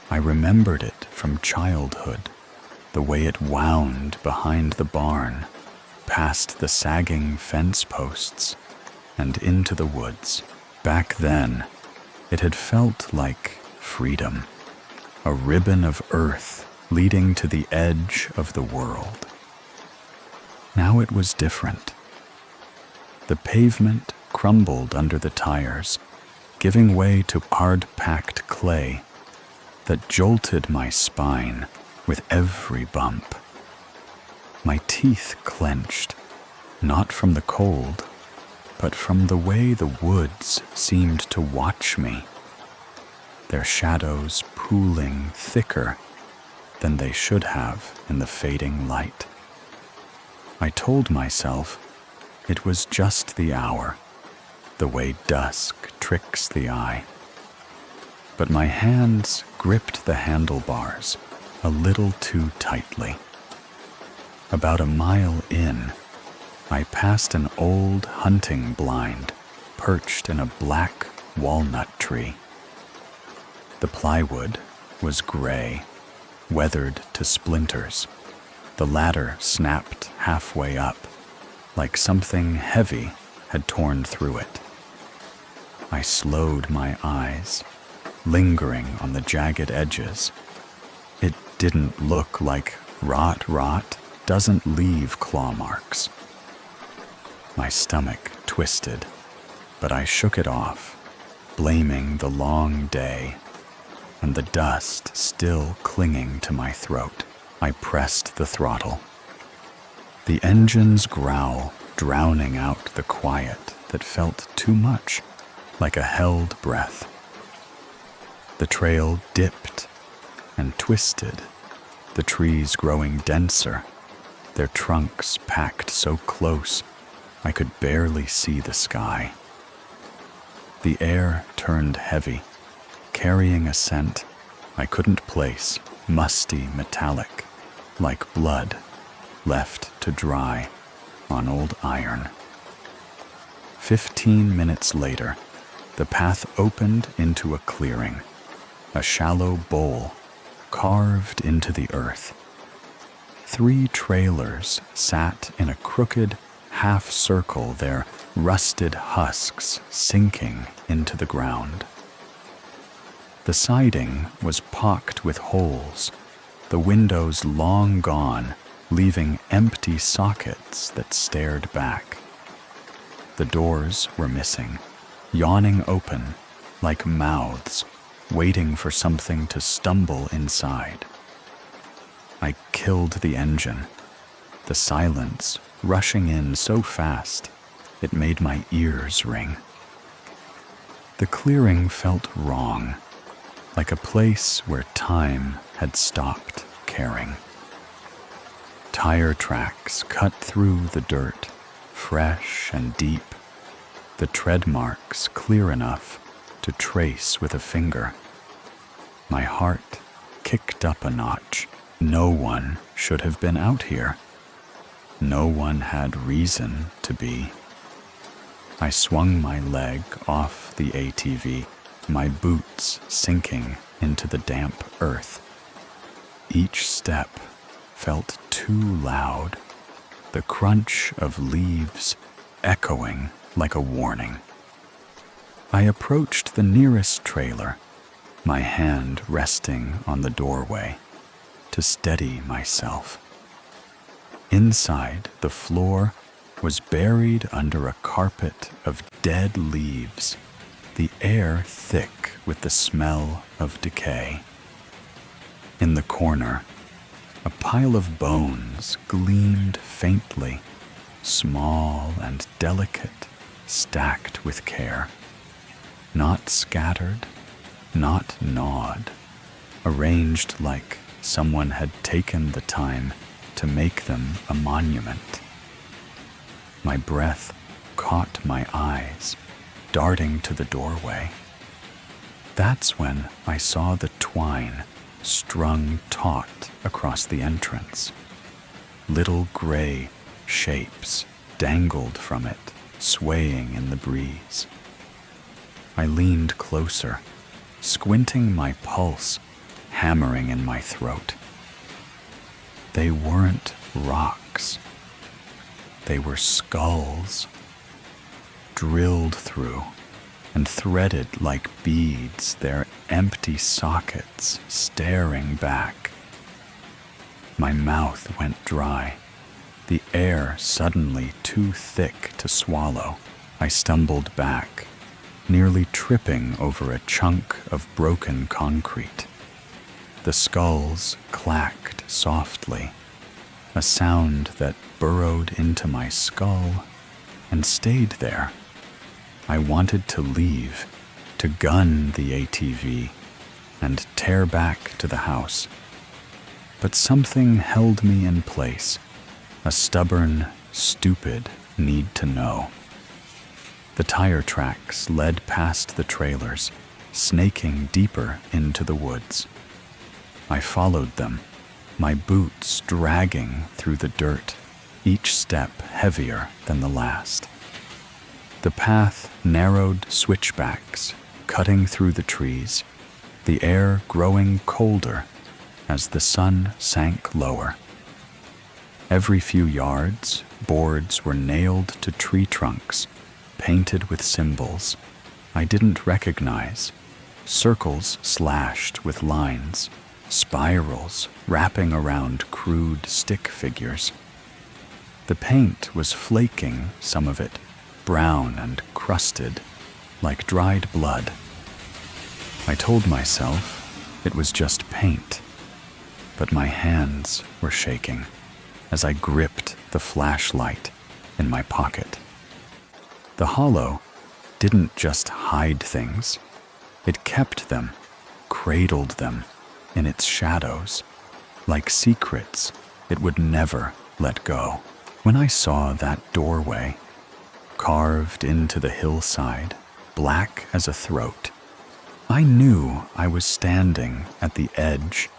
S1: I remembered it from childhood, the way it wound behind the barn, past the sagging fence posts, and into the woods. Back then, it had felt like freedom, a ribbon of earth leading to the edge of the world. Now it was different. The pavement crumbled under the tires, giving way to hard-packed clay that jolted my spine with every bump. My teeth clenched, not from the cold, but from the way the woods seemed to watch me, their shadows pooling thicker than they should have in the fading light. I told myself it was just the hour, the way dusk tricks the eye. But my hands gripped the handlebars a little too tightly. About a mile in, I passed an old hunting blind perched in a black walnut tree. The plywood was gray, weathered to splinters. The ladder snapped halfway up, like something heavy had torn through it. I slowed my eyes, lingering on the jagged edges. It didn't look like rot. Rot doesn't leave claw marks. My stomach twisted, but I shook it off, blaming the long day and the dust still clinging to my throat. I pressed the throttle. The engine's growl drowning out the quiet that felt too much, like a held breath. The trail dipped and twisted, the trees growing denser, their trunks packed so close I could barely see the sky. The air turned heavy, carrying a scent I couldn't place, musty metallic, like blood left to dry on old iron. 15 minutes later, the path opened into a clearing, a shallow bowl carved into the earth. 3 trailers sat in a crooked half-circle, their rusted husks sinking into the ground. The siding was pocked with holes, the windows long gone, leaving empty sockets that stared back. The doors were missing, yawning open like mouths, waiting for something to stumble inside. I killed the engine, the silence rushing in so fast it made my ears ring. The clearing felt wrong, like a place where time had stopped caring. Tire tracks cut through the dirt, fresh and deep, the tread marks clear enough to trace with a finger. My heart kicked up a notch. No one should have been out here. No one had reason to be. I swung my leg off the ATV, my boots sinking into the damp earth. Each step felt too loud, the crunch of leaves echoing like a warning. I approached the nearest trailer, my hand resting on the doorway to steady myself. Inside, the floor was buried under a carpet of dead leaves, the air thick with the smell of decay. In the corner, a pile of bones gleamed faintly, small and delicate, stacked with care. Not scattered, not gnawed, arranged like someone had taken the time to make them a monument. My breath caught my eyes, darting to the doorway. That's when I saw the twine strung taut across the entrance. Little gray shapes dangled from it, swaying in the breeze. I leaned closer, squinting, my pulse hammering in my throat. They weren't rocks. They were skulls, drilled through and threaded like beads, their empty sockets staring back. My mouth went dry, the air suddenly too thick to swallow. I stumbled back, nearly tripping over a chunk of broken concrete. The skulls clacked softly, a sound that burrowed into my skull and stayed there. I wanted to leave, to gun the ATV and tear back to the house. But something held me in place, a stubborn, stupid need to know. The tire tracks led past the trailers, snaking deeper into the woods. I followed them, my boots dragging through the dirt, each step heavier than the last. The path narrowed switchbacks, cutting through the trees, the air growing colder as the sun sank lower. Every few yards, boards were nailed to tree trunks, painted with symbols I didn't recognize, circles slashed with lines, spirals wrapping around crude stick figures. The paint was flaking, some of it brown and crusted, like dried blood. I told myself it was just paint, but my hands were shaking as I gripped the flashlight in my pocket. The hollow didn't just hide things, it kept them, cradled them in its shadows, like secrets it would never let go. When I saw that doorway, carved into the hillside, black as a throat, I knew I was standing at the edge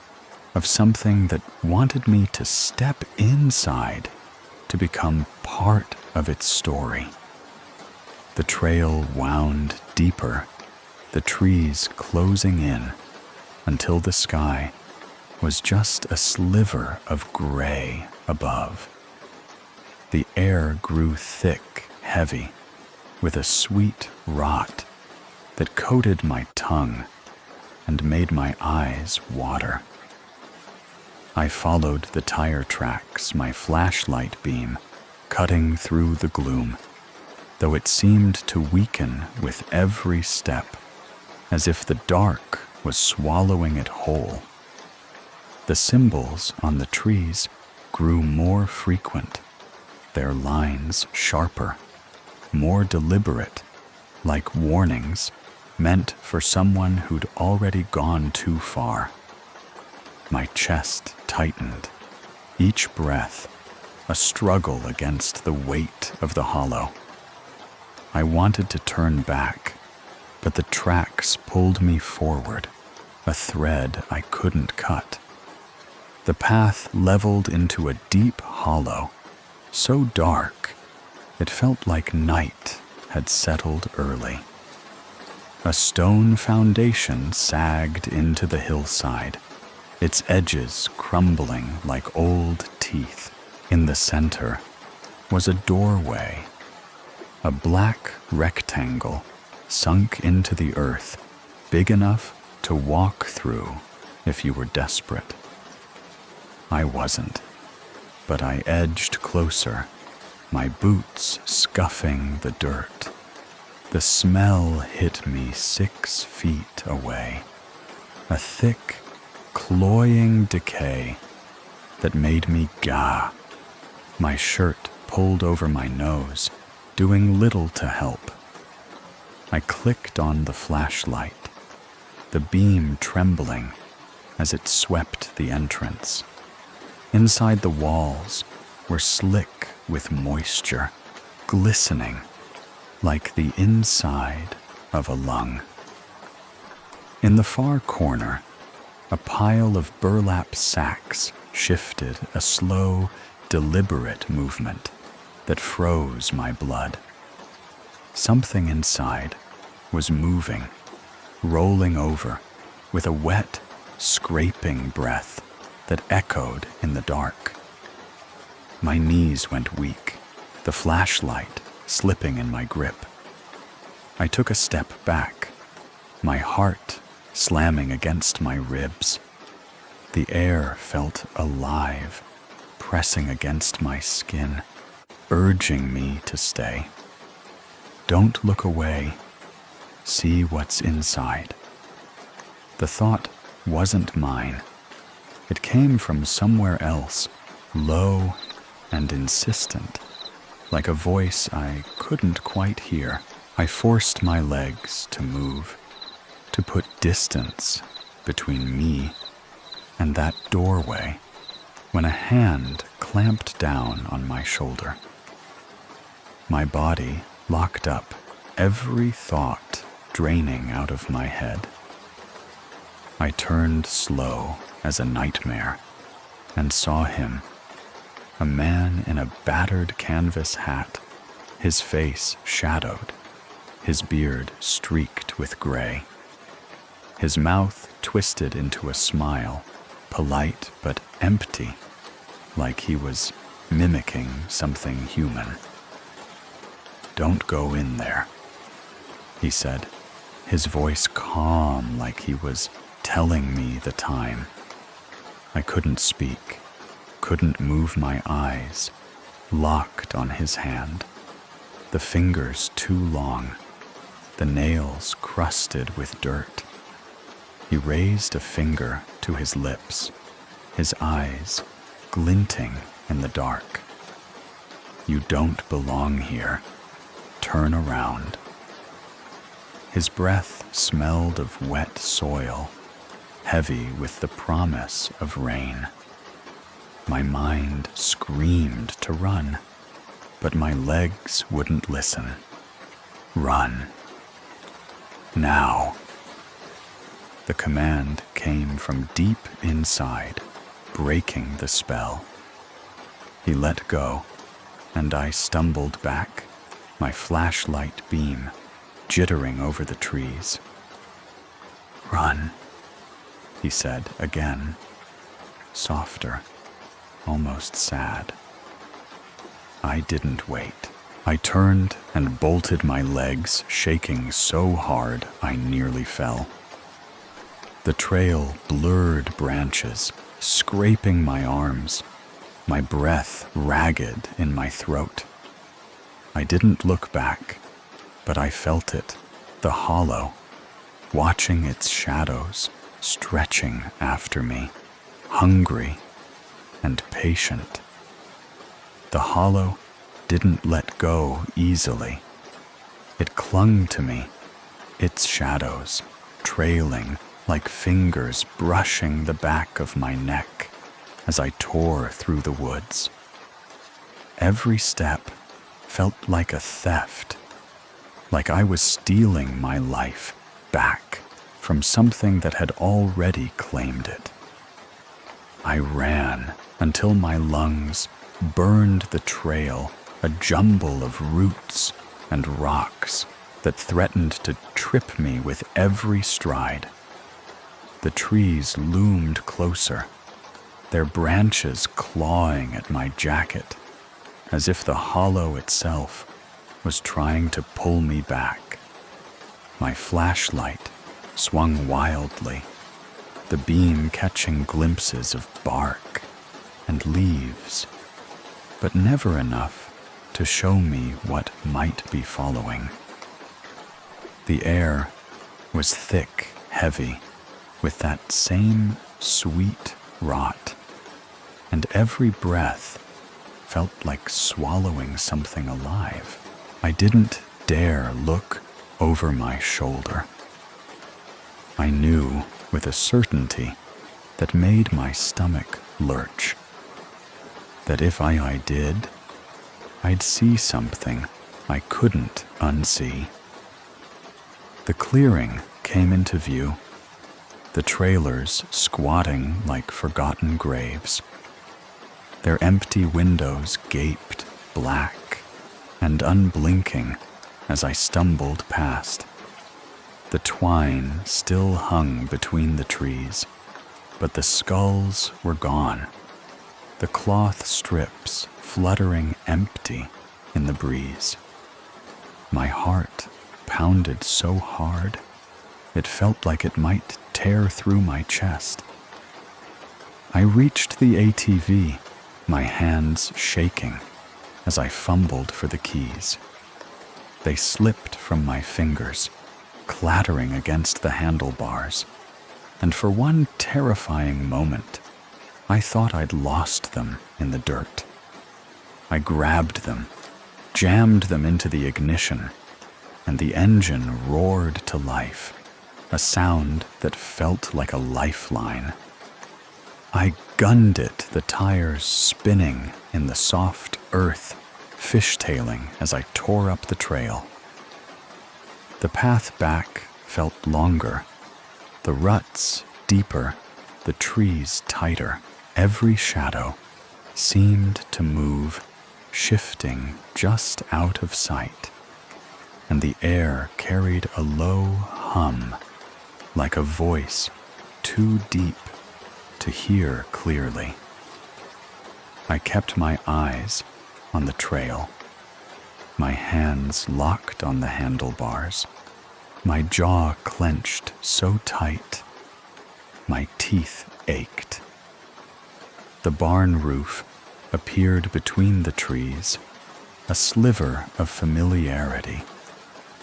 S1: of something that wanted me to step inside to become part of its story. The trail wound deeper, the trees closing in until the sky was just a sliver of gray above. The air grew thick, heavy, with a sweet rot that coated my tongue and made my eyes water. I followed the tire tracks, my flashlight beam cutting through the gloom, though it seemed to weaken with every step, as if the dark was swallowing it whole. The symbols on the trees grew more frequent, their lines sharper, more deliberate, like warnings meant for someone who'd already gone too far. My chest tightened, each breath a struggle against the weight of the hollow. I wanted to turn back, but the tracks pulled me forward, a thread I couldn't cut. The path leveled into a deep hollow, so dark it felt like night had settled early. A stone foundation sagged into the hillside, its edges crumbling like old teeth. In the center was a doorway, a black rectangle sunk into the earth, big enough to walk through if you were desperate. I wasn't, but I edged closer, my boots scuffing the dirt. The smell hit me 6 feet away, a thick, cloying decay that made me gah. My shirt pulled over my nose, doing little to help. I clicked on the flashlight, the beam trembling as it swept the entrance. Inside the walls were slick with moisture, glistening like the inside of a lung. In the far corner, a pile of burlap sacks shifted a slow, deliberate movement that froze my blood. Something inside was moving, rolling over with a wet, scraping breath that echoed in the dark. My knees went weak, the flashlight slipping in my grip. I took a step back, my heart slamming against my ribs. The air felt alive, pressing against my skin, urging me to stay. Don't look away. See what's inside. The thought wasn't mine. It came from somewhere else, low and insistent, like a voice I couldn't quite hear. I forced my legs to move, to put distance between me and that doorway, when a hand clamped down on my shoulder. My body locked up, every thought draining out of my head. I turned slow as a nightmare and saw him, a man in a battered canvas hat, his face shadowed, his beard streaked with gray. His mouth twisted into a smile, polite but empty, like he was mimicking something human. Don't go in there, he said, his voice calm like he was telling me the time. I couldn't speak, couldn't move my eyes, locked on his hand, the fingers too long, the nails crusted with dirt. He raised a finger to his lips, his eyes glinting in the dark. You don't belong here. Turn around. His breath smelled of wet soil, heavy with the promise of rain. My mind screamed to run, but my legs wouldn't listen. Run. Now. The command came from deep inside, breaking the spell. He let go, and I stumbled back, my flashlight beam jittering over the trees. "Run," he said again, softer, almost sad. I didn't wait. I turned and bolted my legs, shaking so hard I nearly fell. The trail blurred branches, scraping my arms, my breath ragged in my throat. I didn't look back, but I felt it, the hollow, watching its shadows stretching after me, hungry and patient. The hollow didn't let go easily. It clung to me, its shadows trailing like fingers brushing the back of my neck as I tore through the woods. Every step felt like a theft, like I was stealing my life back from something that had already claimed it. I ran until my lungs burned the trail, a jumble of roots and rocks that threatened to trip me with every stride. The trees loomed closer, their branches clawing at my jacket, as if the hollow itself was trying to pull me back. My flashlight swung wildly, the beam catching glimpses of bark and leaves, but never enough to show me what might be following. The air was thick, heavy, with that same sweet rot, and every breath felt like swallowing something alive. I didn't dare look over my shoulder. I knew with a certainty that made my stomach lurch, that if I did, I'd see something I couldn't unsee. The clearing came into view, the trailers squatting like forgotten graves. Their empty windows gaped black and unblinking as I stumbled past. The twine still hung between the trees, but the skulls were gone, the cloth strips fluttering empty in the breeze. My heart pounded so hard, it felt like it might tear through my chest. I reached the ATV, my hands shaking as I fumbled for the keys. They slipped from my fingers, clattering against the handlebars, and for one terrifying moment, I thought I'd lost them in the dirt. I grabbed them, jammed them into the ignition, and the engine roared to life, a sound that felt like a lifeline. I gunned it, the tires spinning in the soft earth, fishtailing as I tore up the trail. The path back felt longer, the ruts deeper, the trees tighter. Every shadow seemed to move, shifting just out of sight, and the air carried a low hum, like a voice too deep to hear clearly. I kept my eyes on the trail, my hands locked on the handlebars, my jaw clenched so tight, my teeth ached. The barn roof appeared between the trees, a sliver of familiarity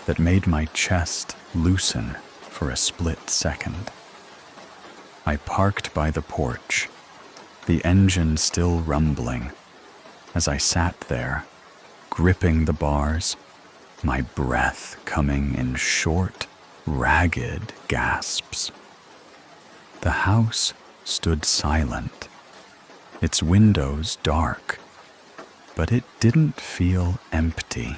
S1: that made my chest loosen for a split second. I parked by the porch, the engine still rumbling, as I sat there, gripping the bars, my breath coming in short, ragged gasps. The house stood silent, its windows dark, but it didn't feel empty.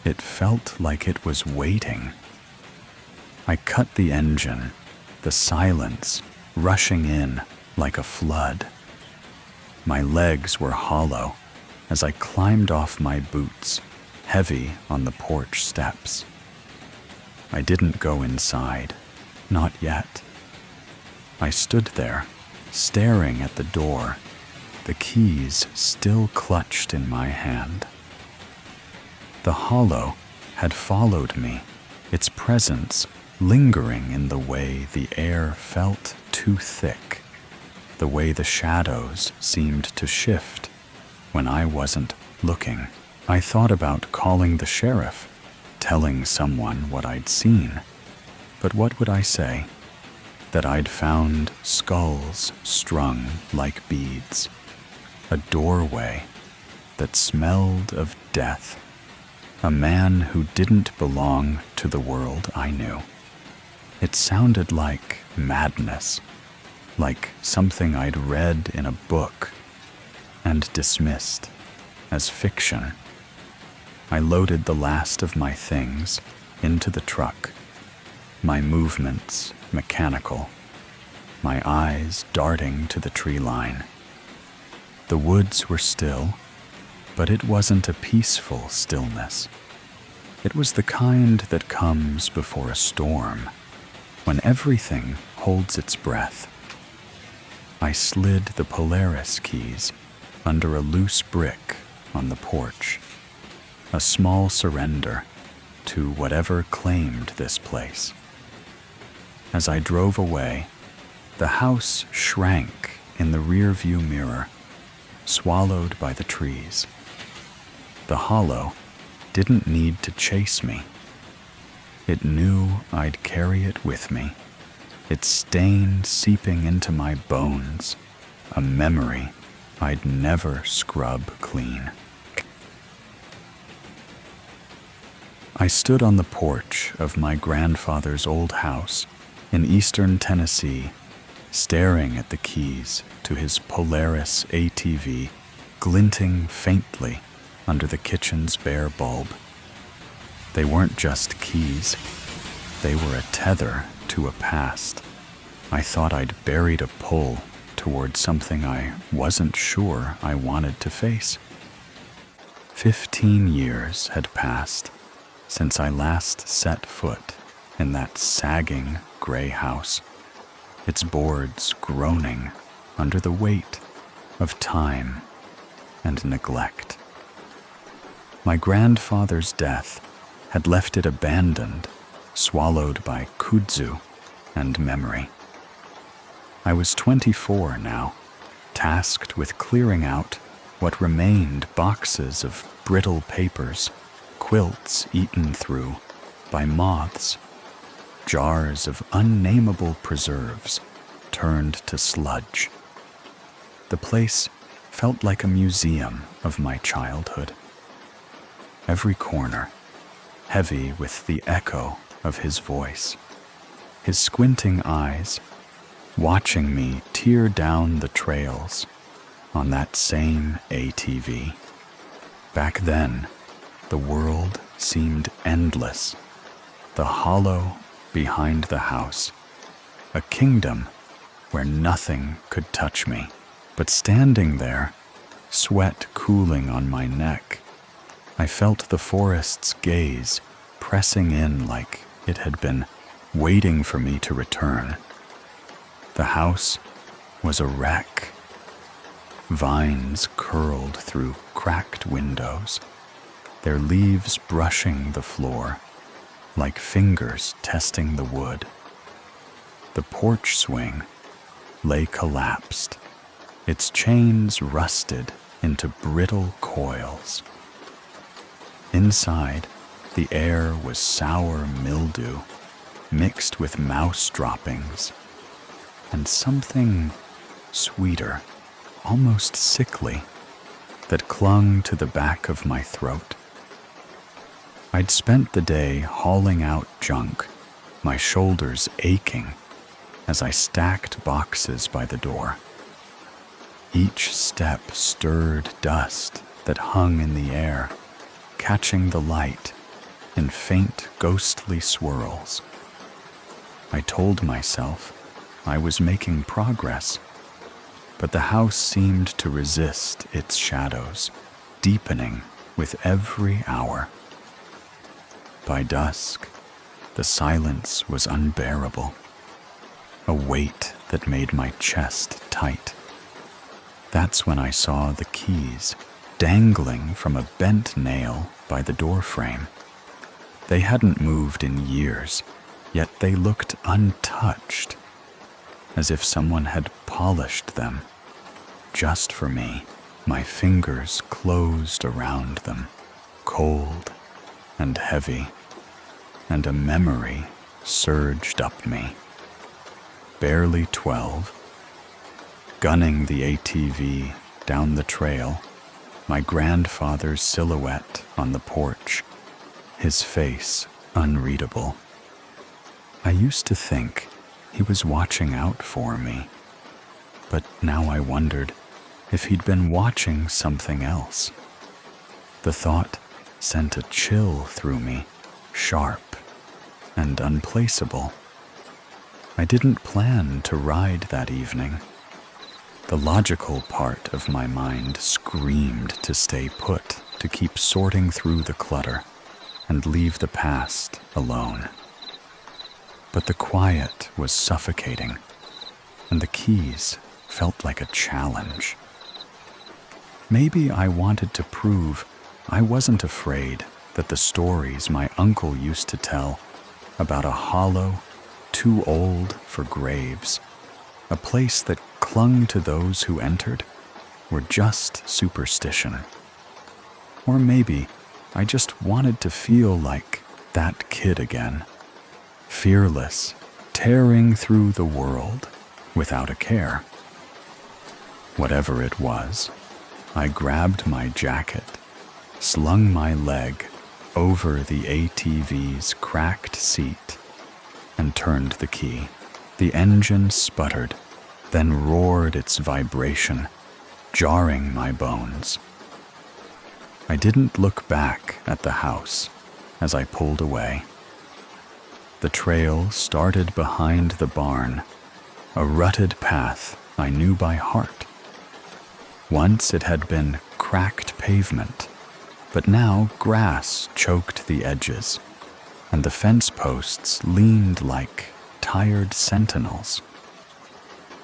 S1: It felt like it was waiting. I cut the engine, the silence rushing in like a flood. My legs were hollow as I climbed off my boots, heavy on the porch steps. I didn't go inside, not yet. I stood there, staring at the door, the keys still clutched in my hand. The hollow had followed me, its presence lingering in the way the air felt too thick, the way the shadows seemed to shift when I wasn't looking. I thought about calling the sheriff, telling someone what I'd seen. But what would I say? That I'd found skulls strung like beads, a doorway that smelled of death, a man who didn't belong to the world I knew. It sounded like madness, like something I'd read in a book and dismissed as fiction. I loaded the last of my things into the truck, my movements mechanical, my eyes darting to the tree line. The woods were still, but it wasn't a peaceful stillness. It was the kind that comes before a storm, when everything holds its breath. I slid the Polaris keys under a loose brick on the porch, a small surrender to whatever claimed this place. As I drove away, the house shrank in the rearview mirror, swallowed by the trees. The hollow didn't need to chase me. It knew I'd carry it with me, its stain seeping into my bones, a memory I'd never scrub clean. I stood on the porch of my grandfather's old house in eastern Tennessee, staring at the keys to his Polaris ATV glinting faintly under the kitchen's bare bulb. They weren't just keys, they were a tether to a past. I thought I'd buried a pull toward something I wasn't sure I wanted to face. 15 years had passed since I last set foot in that sagging gray house, its boards groaning under the weight of time and neglect. My grandfather's death had left it abandoned, swallowed by kudzu and memory. I was 24 now, tasked with clearing out what remained boxes of brittle papers, quilts eaten through by moths, jars of unnameable preserves turned to sludge. The place felt like a museum of my childhood. Every corner, heavy with the echo of his voice, his squinting eyes watching me tear down the trails on that same ATV. Back then, the world seemed endless, the hollow behind the house, a kingdom where nothing could touch me. But standing there, sweat cooling on my neck, I felt the forest's gaze pressing in like it had been waiting for me to return. The house was a wreck. Vines curled through cracked windows, their leaves brushing the floor like fingers testing the wood. The porch swing lay collapsed, its chains rusted into brittle coils. Inside, the air was sour mildew mixed with mouse droppings and something sweeter, almost sickly, that clung to the back of my throat. I'd spent the day hauling out junk, my shoulders aching as I stacked boxes by the door. Each step stirred dust that hung in the air, catching the light in faint ghostly swirls. I told myself I was making progress, but the house seemed to resist its shadows, deepening with every hour. By dusk, the silence was unbearable, a weight that made my chest tight. That's when I saw the keys dangling from a bent nail by the doorframe. They hadn't moved in years, yet they looked untouched, as if someone had polished them just for me. My fingers closed around them, cold and heavy, and a memory surged up me. Barely 12, gunning the ATV down the trail, my grandfather's silhouette on the porch, his face unreadable. I used to think he was watching out for me, but now I wondered if he'd been watching something else. The thought sent a chill through me, sharp and unplaceable. I didn't plan to ride that evening. The logical part of my mind screamed to stay put, to keep sorting through the clutter and leave the past alone. But the quiet was suffocating, and the keys felt like a challenge. Maybe I wanted to prove I wasn't afraid that the stories my uncle used to tell about a hollow, too old for graves, a place that clung to those who entered, were just superstition. Or maybe I just wanted to feel like that kid again, fearless, tearing through the world without a care. Whatever it was, I grabbed my jacket, slung my leg over the ATV's cracked seat, and turned the key. The engine sputtered, then roared its vibration, jarring my bones. I didn't look back at the house as I pulled away. The trail started behind the barn, a rutted path I knew by heart. Once it had been cracked pavement, but now grass choked the edges, and the fence posts leaned like tired sentinels.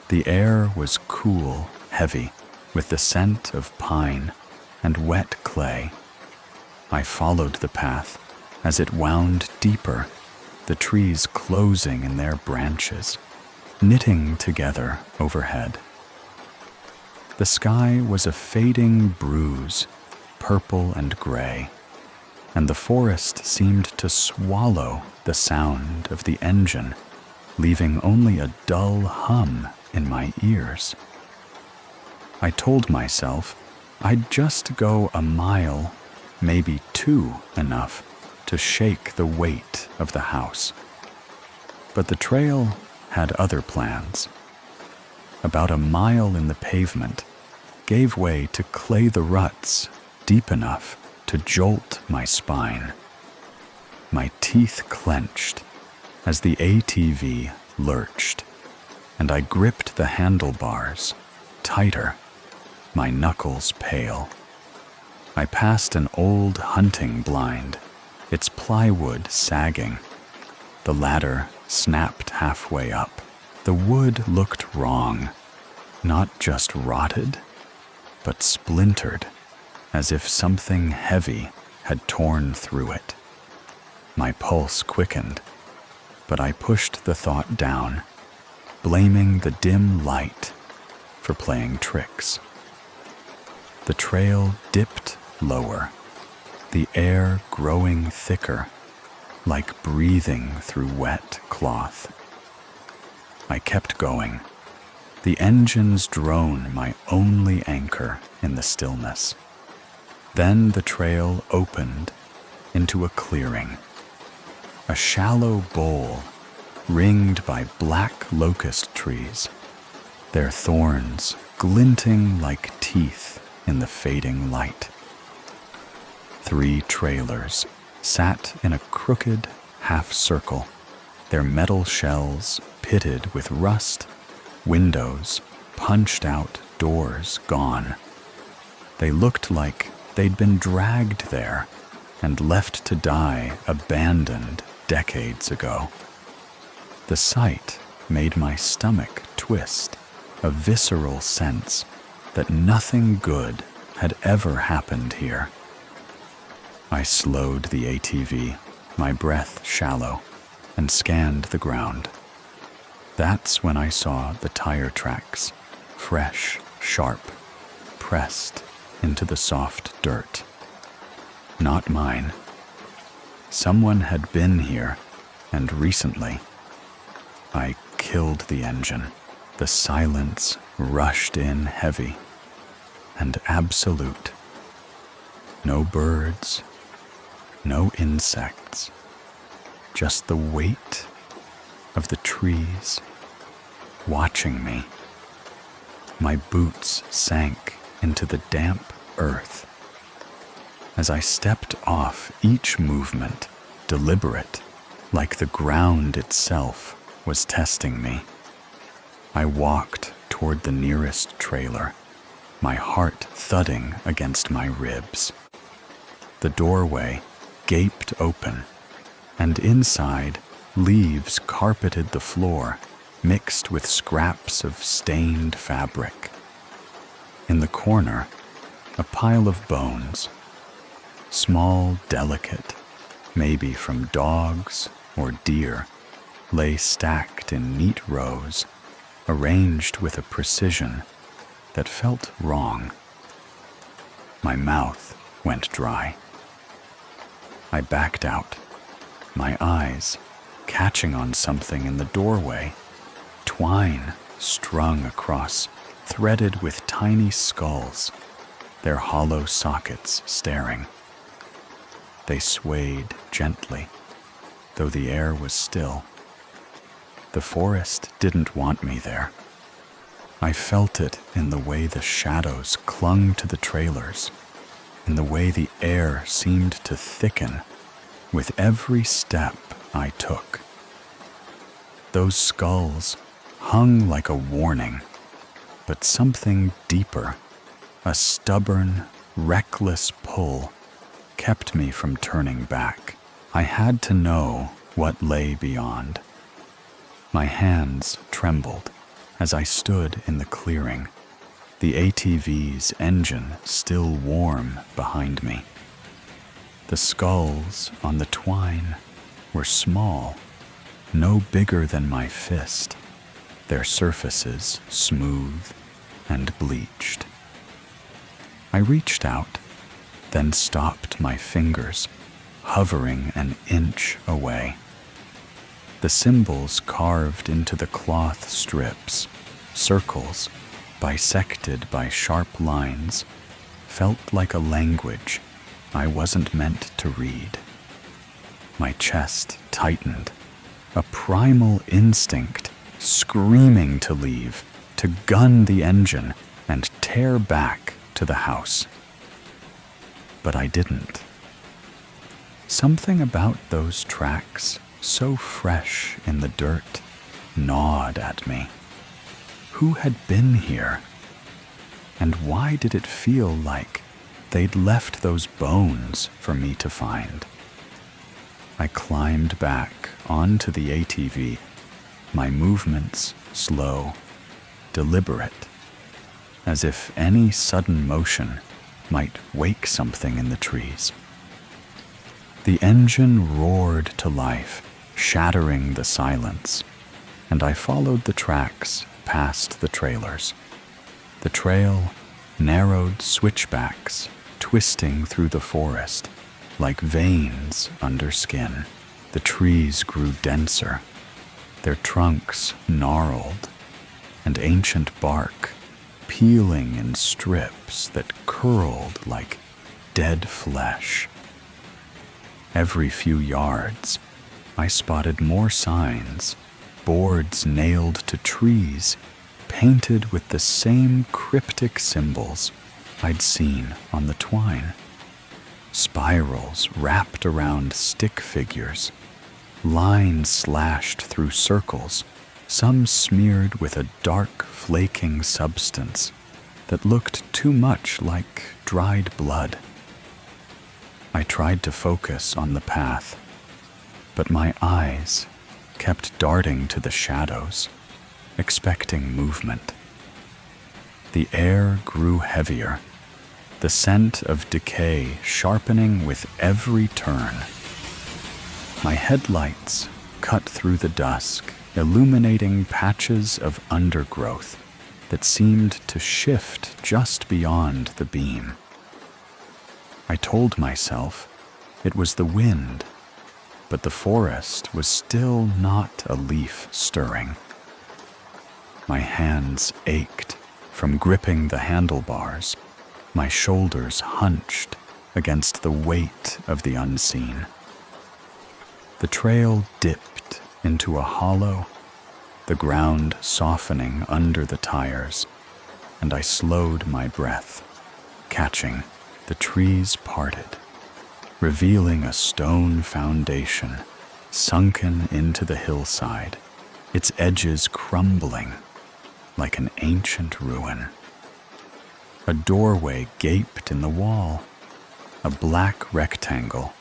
S1: The air was cool, heavy, with the scent of pine and wet clay. I followed the path as it wound deeper, the trees closing in their branches, knitting together overhead. The sky was a fading bruise, purple and gray, and the forest seemed to swallow the sound of the engine, leaving only a dull hum in my ears. I told myself I'd just go a mile, maybe 2 enough, to shake the weight of the house. But the trail had other plans. About a mile in the pavement gave way to clay the ruts deep enough to jolt my spine. My teeth clenched as the ATV lurched, and I gripped the handlebars tighter, my knuckles pale. I passed an old hunting blind, its plywood sagging. The ladder snapped halfway up. The wood looked wrong, not just rotted, but splintered, as if something heavy had torn through it. My pulse quickened, but I pushed the thought down, blaming the dim light for playing tricks. The trail dipped lower, the air growing thicker, like breathing through wet cloth. I kept going, the engine's drone my only anchor in the stillness. Then the trail opened into a clearing, a shallow bowl ringed by black locust trees, their thorns glinting like teeth in the fading light. 3 trailers sat in a crooked half circle, their metal shells pitted with rust, windows punched out, doors gone. They looked like they'd been dragged there and left to die, abandoned decades ago. The sight made my stomach twist, a visceral sense that nothing good had ever happened here. I slowed the ATV, my breath shallow, and scanned the ground. That's when I saw the tire tracks, fresh, sharp, pressed into the soft dirt. Not mine. Someone had been here, and recently. I killed the engine. The silence rushed in heavy and absolute. No birds, no insects, just the weight of the trees watching me. My boots sank into the damp earth. As I stepped off, each movement deliberate, like the ground itself was testing me. I walked toward the nearest trailer, my heart thudding against my ribs. The doorway gaped open, and inside, leaves carpeted the floor, mixed with scraps of stained fabric. In the corner, a pile of bones, small, delicate, maybe from dogs or deer, lay stacked in neat rows, arranged with a precision that felt wrong. My mouth went dry. I backed out, my eyes catching on something in the doorway, twine strung across, threaded with tiny skulls, their hollow sockets staring. They swayed gently, though the air was still. The forest didn't want me there. I felt it in the way the shadows clung to the trailers, in the way the air seemed to thicken with every step I took. Those skulls hung like a warning, but something deeper, a stubborn, reckless pull, kept me from turning back. I had to know what lay beyond. My hands trembled as I stood in the clearing, the ATV's engine still warm behind me. The skulls on the twine were small, no bigger than my fist, their surfaces smooth and bleached. I reached out, then stopped my fingers, hovering an inch away. The symbols carved into the cloth strips, circles bisected by sharp lines, felt like a language I wasn't meant to read. My chest tightened, a primal instinct screaming to leave, to gun the engine and tear back to the house. But I didn't. Something about those tracks, so fresh in the dirt, gnawed at me. Who had been here? And why did it feel like they'd left those bones for me to find? I climbed back onto the ATV, my movements slow, deliberate, as if any sudden motion might wake something in the trees. The engine roared to life, shattering the silence, and I followed the tracks past the trailers. The trail narrowed switchbacks, twisting through the forest, like veins under skin. The trees grew denser, their trunks gnarled, and ancient bark peeling in strips that curled like dead flesh. Every few yards, I spotted more signs, boards nailed to trees, painted with the same cryptic symbols I'd seen on the twine. Spirals wrapped around stick figures, lines slashed through circles, some smeared with a dark, flaking substance that looked too much like dried blood. I tried to focus on the path, but my eyes kept darting to the shadows, expecting movement. The air grew heavier, the scent of decay sharpening with every turn. My headlights cut through the dusk, illuminating patches of undergrowth that seemed to shift just beyond the beam. I told myself it was the wind, but the forest was still not a leaf stirring. My hands ached from gripping the handlebars, my shoulders hunched against the weight of the unseen. The trail dipped into a hollow, the ground softening under the tires, and I slowed my breath, catching the trees parted, revealing a stone foundation sunken into the hillside, its edges crumbling like an ancient ruin. A doorway gaped in the wall, a black rectangle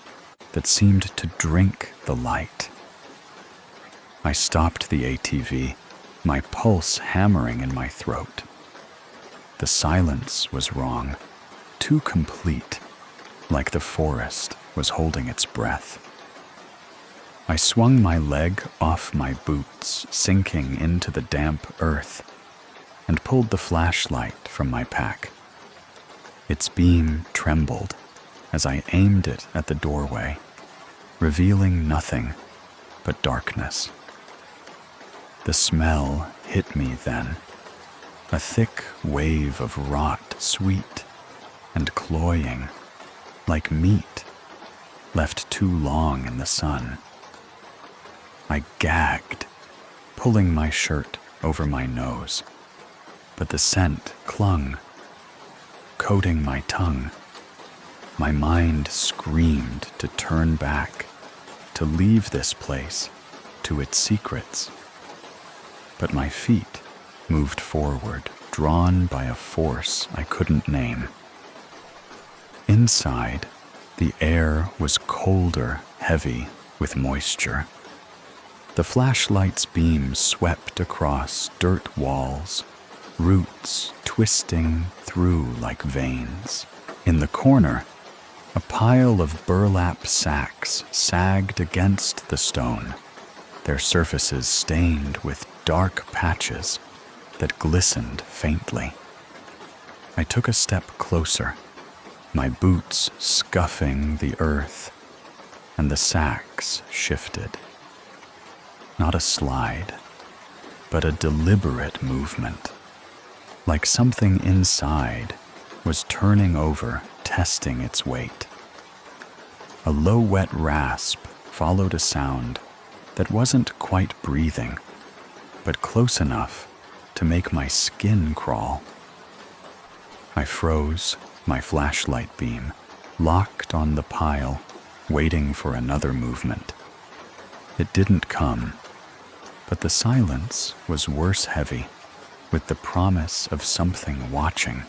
S1: that seemed to drink the light. I stopped the ATV, my pulse hammering in my throat. The silence was wrong, too complete, like the forest was holding its breath. I swung my leg off my boots, sinking into the damp earth, and pulled the flashlight from my pack. Its beam trembled as I aimed it at the doorway, revealing nothing but darkness. The smell hit me then, a thick wave of rot, sweet and cloying, like meat left too long in the sun. I gagged, pulling my shirt over my nose, but the scent clung, coating my tongue. My mind screamed to turn back, to leave this place to its secrets. But my feet moved forward, drawn by a force I couldn't name. Inside, the air was colder, heavy with moisture. The flashlight's beam swept across dirt walls, roots twisting through like veins. In the corner, a pile of burlap sacks sagged against the stone, their surfaces stained with dark patches that glistened faintly. I took a step closer, my boots scuffing the earth, and the sacks shifted. Not a slide, but a deliberate movement, like something inside was turning over, testing its weight. A low, wet rasp followed a sound that wasn't quite breathing, but close enough to make my skin crawl. I froze, my flashlight beam locked on the pile, waiting for another movement. It didn't come, but the silence was worse heavy, with the promise of something watching.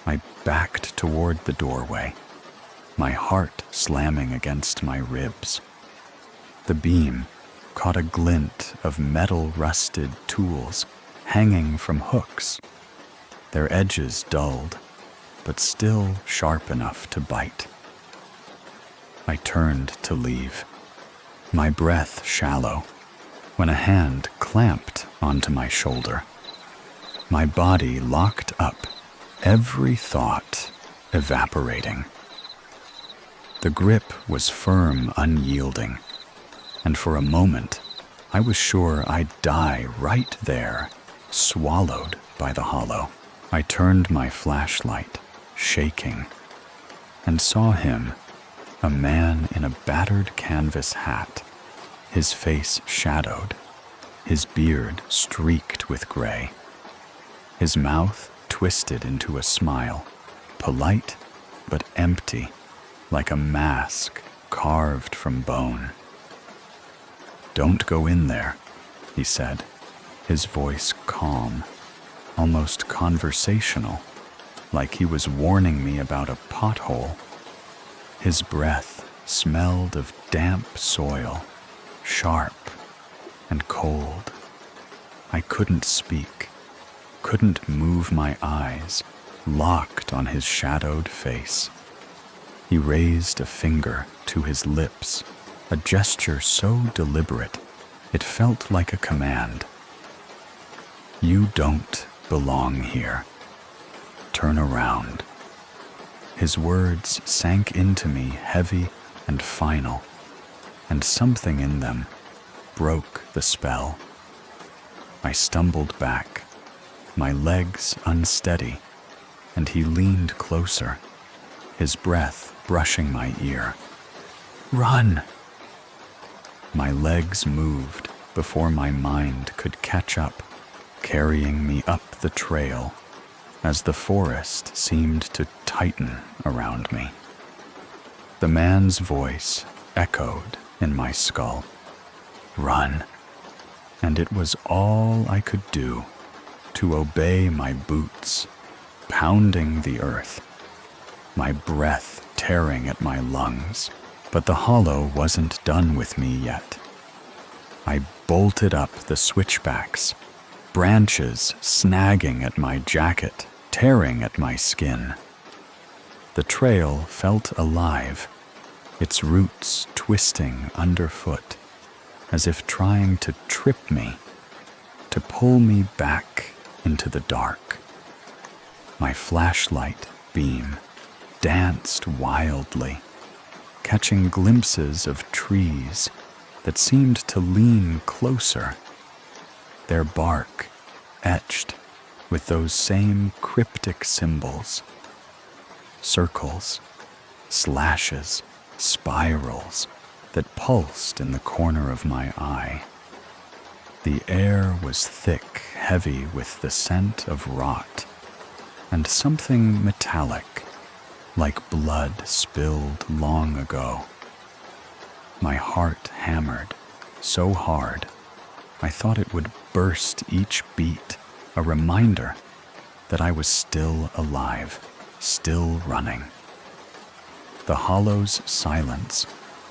S1: I backed toward the doorway, my heart slamming against my ribs. The beam caught a glint of metal-rusted tools hanging from hooks, their edges dulled, but still sharp enough to bite. I turned to leave, my breath shallow, when a hand clamped onto my shoulder. My body locked up, every thought evaporating. The grip was firm, unyielding, and for a moment, I was sure I'd die right there, swallowed by the hollow. I turned my flashlight, shaking, and saw him, a man in a battered canvas hat, his face shadowed, his beard streaked with gray, his mouth twisted into a smile, polite but empty, like a mask carved from bone. "Don't go in there," he said, his voice calm, almost conversational, like he was warning me about a pothole. His breath smelled of damp soil, sharp and cold. I couldn't speak, couldn't move my eyes, locked on his shadowed face. He raised a finger to his lips, a gesture so deliberate it felt like a command. "You don't belong here. Turn around." His words sank into me heavy and final, and something in them broke the spell. I stumbled back, my legs unsteady, and he leaned closer, his breath brushing my ear. "Run!" My legs moved before my mind could catch up, carrying me up the trail as the forest seemed to tighten around me. The man's voice echoed in my skull. "Run!" And it was all I could do to obey my boots, pounding the earth, my breath tearing at my lungs. But the hollow wasn't done with me yet. I bolted up the switchbacks, branches snagging at my jacket, tearing at my skin. The trail felt alive, its roots twisting underfoot, as if trying to trip me, to pull me back into the dark. My flashlight beam danced wildly, catching glimpses of trees that seemed to lean closer, their bark etched with those same cryptic symbols. Circles, slashes, spirals that pulsed in the corner of my eye. The air was thick, heavy with the scent of rot, and something metallic, like blood spilled long ago. My heart hammered so hard, I thought it would burst each beat, a reminder that I was still alive, still running. The hollow's silence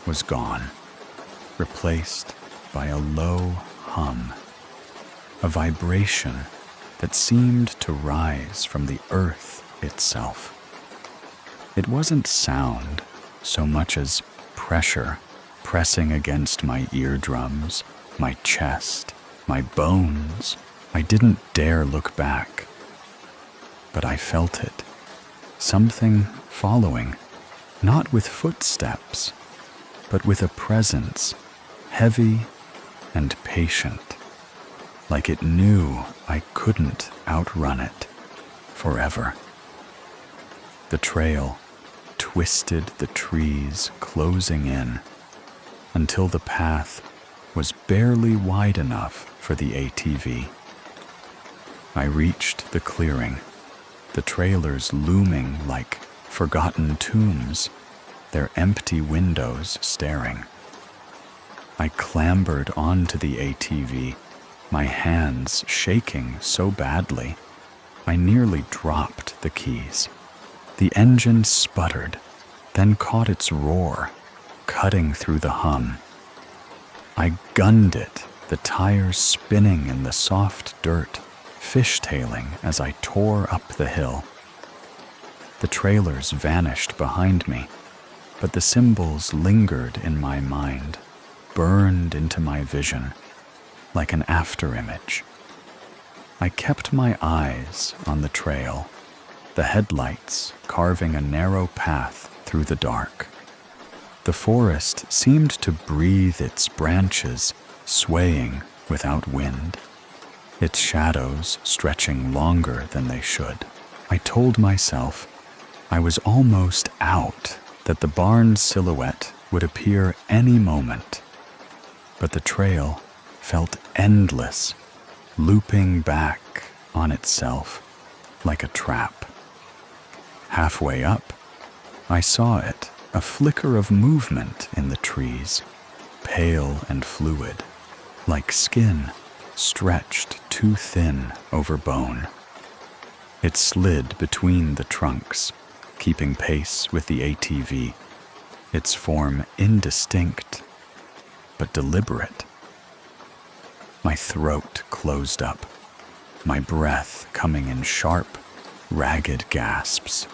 S1: was gone, replaced by a low hum, a vibration that seemed to rise from the earth itself. It wasn't sound so much as pressure pressing against my eardrums, my chest, my bones. I didn't dare look back, but I felt it, something following, not with footsteps, but with a presence, heavy and patient, like it knew I couldn't outrun it forever. The trail twisted the trees closing in until the path was barely wide enough for the ATV. I reached the clearing, the trailers looming like forgotten tombs, their empty windows staring. I clambered onto the ATV, my hands shaking so badly, I nearly dropped the keys. The engine sputtered, then caught its roar, cutting through the hum. I gunned it, the tires spinning in the soft dirt, fishtailing as I tore up the hill. The trailers vanished behind me, but the symbols lingered in my mind, burned into my vision, like an afterimage. I kept my eyes on the trail, the headlights carving a narrow path through the dark. The forest seemed to breathe its branches, swaying without wind, its shadows stretching longer than they should. I told myself I was almost out, that the barn's silhouette would appear any moment. But the trail felt endless, looping back on itself like a trap. Halfway up, I saw it, a flicker of movement in the trees, pale and fluid, like skin stretched too thin over bone. It slid between the trunks, keeping pace with the ATV, its form indistinct but deliberate. My throat closed up, my breath coming in sharp, ragged gasps.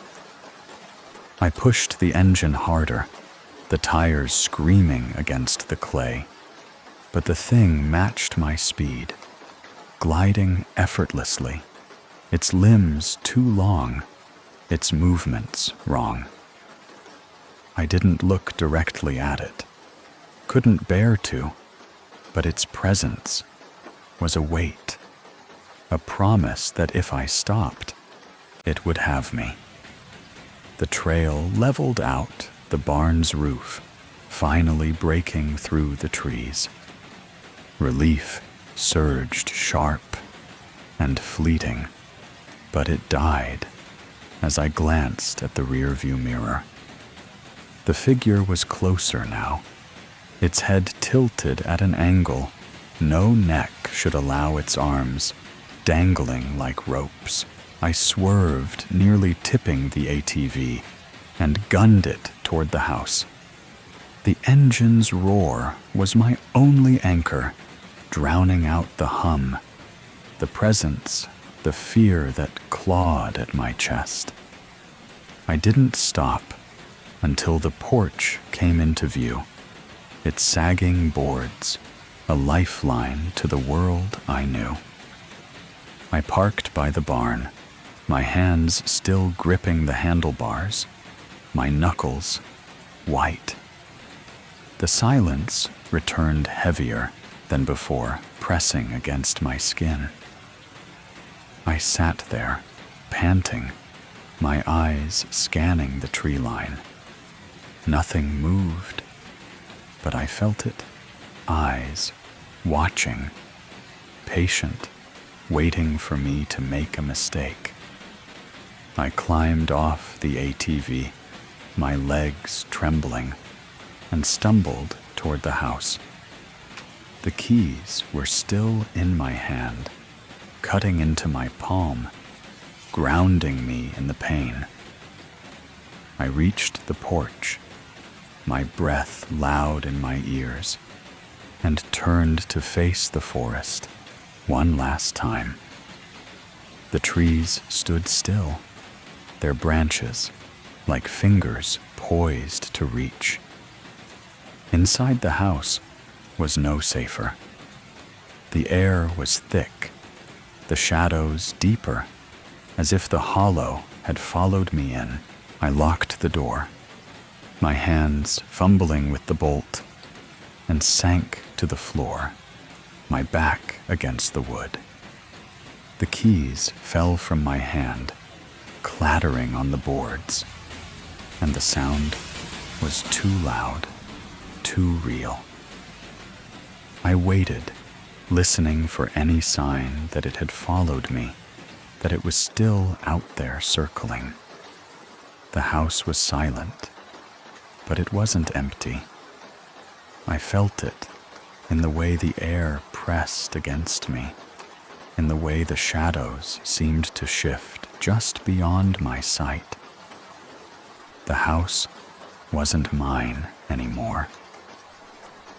S1: I pushed the engine harder, the tires screaming against the clay, but the thing matched my speed, gliding effortlessly, its limbs too long, its movements wrong. I didn't look directly at it, couldn't bear to, but its presence was a weight, a promise that if I stopped, it would have me. The trail leveled out the barn's roof, finally breaking through the trees. Relief surged sharp and fleeting, but it died as I glanced at the rearview mirror. The figure was closer now, its head tilted at an angle no neck should allow its arms, dangling like ropes. I swerved, nearly tipping the ATV, and gunned it toward the house. The engine's roar was my only anchor, drowning out the hum, the presence, the fear that clawed at my chest. I didn't stop until the porch came into view, its sagging boards, a lifeline to the world I knew. I parked by the barn, my hands still gripping the handlebars, my knuckles white. The silence returned heavier than before, pressing against my skin. I sat there, panting, my eyes scanning the tree line. Nothing moved, but I felt it, eyes watching, patient, waiting for me to make a mistake. I climbed off the ATV, my legs trembling, and stumbled toward the house. The keys were still in my hand, cutting into my palm, grounding me in the pain. I reached the porch, my breath loud in my ears, and turned to face the forest one last time. The trees stood still, their branches like fingers poised to reach. Inside the house was no safer. The air was thick, the shadows deeper, as if the hollow had followed me in. I locked the door, my hands fumbling with the bolt, and sank to the floor, my back against the wood. The keys fell from my hand, clattering on the boards, and the sound was too loud, too real. I waited, listening for any sign that it had followed me, that it was still out there circling. The house was silent, but it wasn't empty. I felt it in the way the air pressed against me, in the way the shadows seemed to shift just beyond my sight. The house wasn't mine anymore.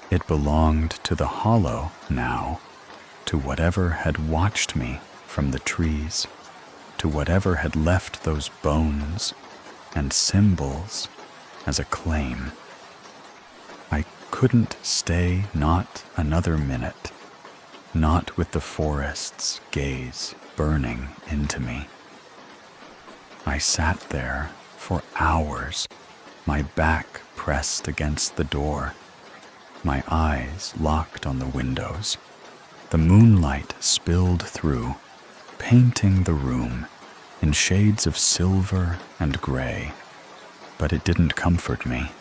S1: It belonged to the hollow now, to whatever had watched me from the trees, to whatever had left those bones and symbols as a claim. I couldn't stay not another minute, not with the forest's gaze burning into me. I sat there for hours, my back pressed against the door, my eyes locked on the windows. The moonlight spilled through, painting the room in shades of silver and gray, but it didn't comfort me.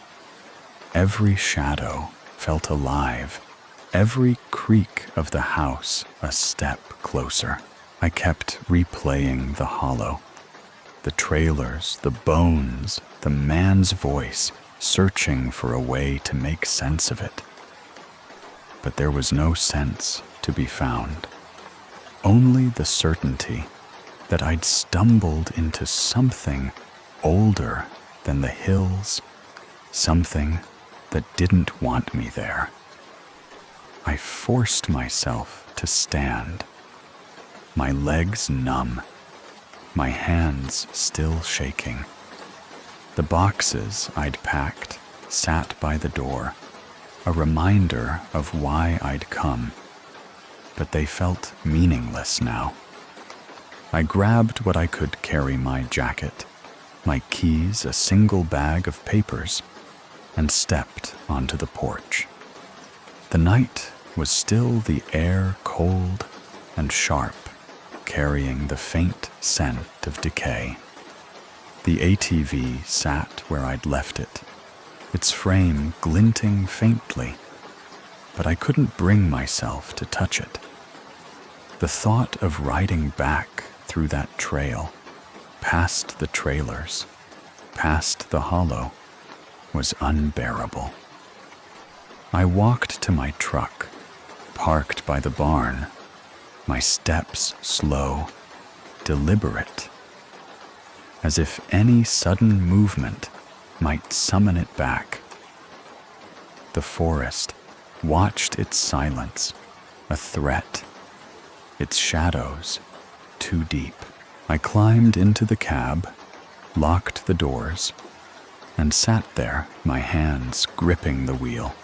S1: Every shadow felt alive, every creak of the house a step closer. I kept replaying the hollow, the trailers, the bones, the man's voice, searching for a way to make sense of it. but there was no sense to be found. Only the certainty that I'd stumbled into something older than the hills, something that didn't want me there. I forced myself to stand, my legs numb, my hands still shaking. The boxes I'd packed sat by the door, a reminder of why I'd come, but they felt meaningless now. I grabbed what I could carry: my jacket, my keys, a single bag of papers, and stepped onto the porch. The night was still, the air cold and sharp, carrying the faint scent of decay. The ATV sat where I'd left it, its frame glinting faintly, but I couldn't bring myself to touch it. The thought of riding back through that trail, past the trailers, past the hollow, was unbearable. I walked to my truck, parked by the barn, my steps slow, deliberate, as if any sudden movement might summon it back. The forest watched its silence, a threat, its shadows too deep. I climbed into the cab, locked the doors, and sat there, my hands gripping the wheel.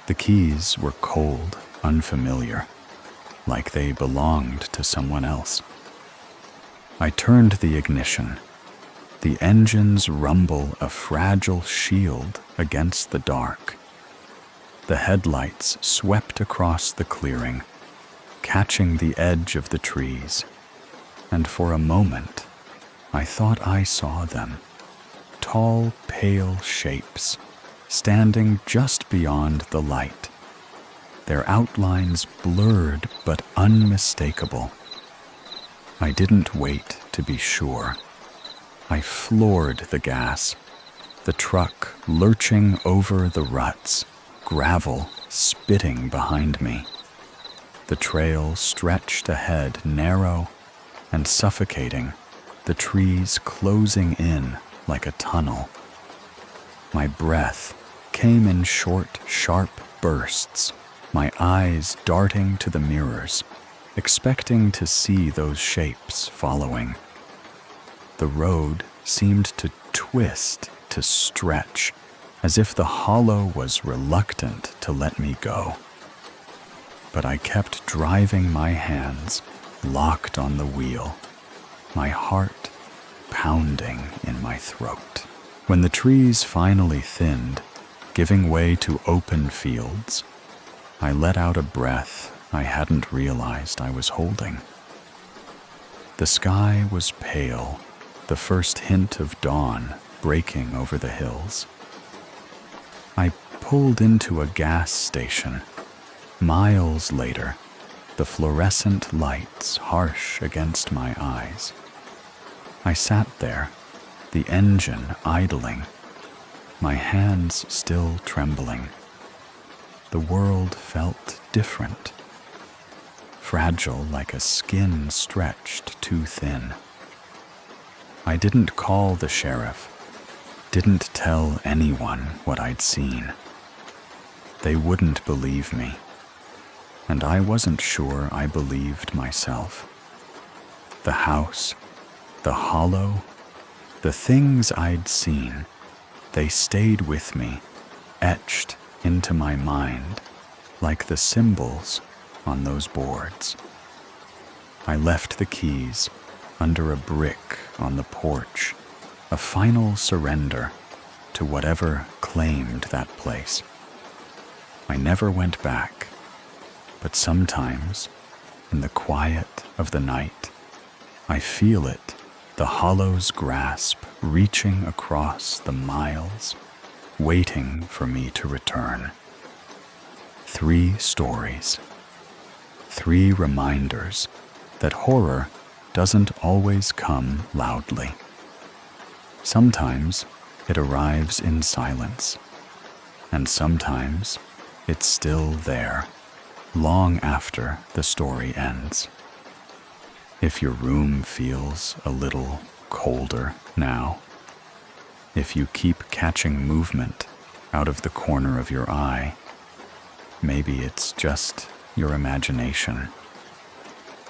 S1: The keys were cold, unfamiliar, like they belonged to someone else. I turned the ignition, the engine's rumble a fragile shield against the dark. The headlights swept across the clearing, catching the edge of the trees, and for a moment I thought I saw them, tall, pale shapes, standing just beyond the light, their outlines blurred but unmistakable. I didn't wait to be sure. I floored the gas, the truck lurching over the ruts, gravel spitting behind me. The trail stretched ahead, narrow and suffocating, the trees closing in like a tunnel. My breath came in short, sharp bursts, my eyes darting to the mirrors, expecting to see those shapes following. The road seemed to twist, to stretch, as if the hollow was reluctant to let me go. But I kept driving, my hands locked on the wheel, my heart pounding in my throat. When the trees finally thinned, giving way to open fields, I let out a breath I hadn't realized I was holding. The sky was pale, the first hint of dawn breaking over the hills. I pulled into a gas station. Miles later, the fluorescent lights harsh against my eyes. I sat there, the engine idling, my hands still trembling. The world felt different, fragile like a skin stretched too thin. I didn't call the sheriff, didn't tell anyone what I'd seen. They wouldn't believe me, and I wasn't sure I believed myself. The house, the hollow, the things I'd seen, they stayed with me, etched into my mind like the symbols on those boards. I left the keys under a brick on the porch, a final surrender to whatever claimed that place. I never went back, but sometimes, in the quiet of the night, I feel it, the hollow's grasp reaching across the miles, waiting for me to return. 3 stories, 3 reminders that horror doesn't always come loudly. Sometimes it arrives in silence, and sometimes it's still there, long after the story ends. If your room feels a little colder now, if you keep catching movement out of the corner of your eye, maybe it's just your imagination,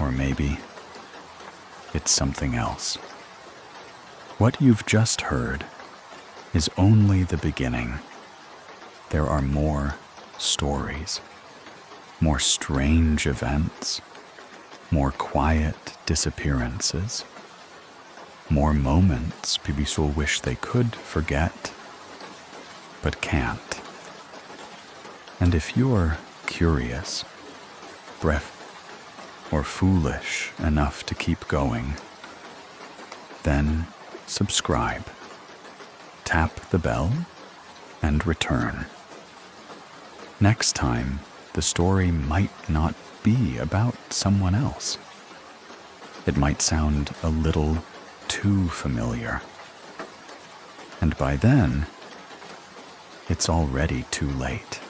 S1: or maybe it's something else. What you've just heard is only the beginning. There are more stories, more strange events, more quiet disappearances, more moments people wish they could forget, but can't. And if you're curious, brave, or foolish enough to keep going, then subscribe, tap the bell, and return. Next time, the story might not be about someone else. It might sound a little too familiar. And by then, it's already too late.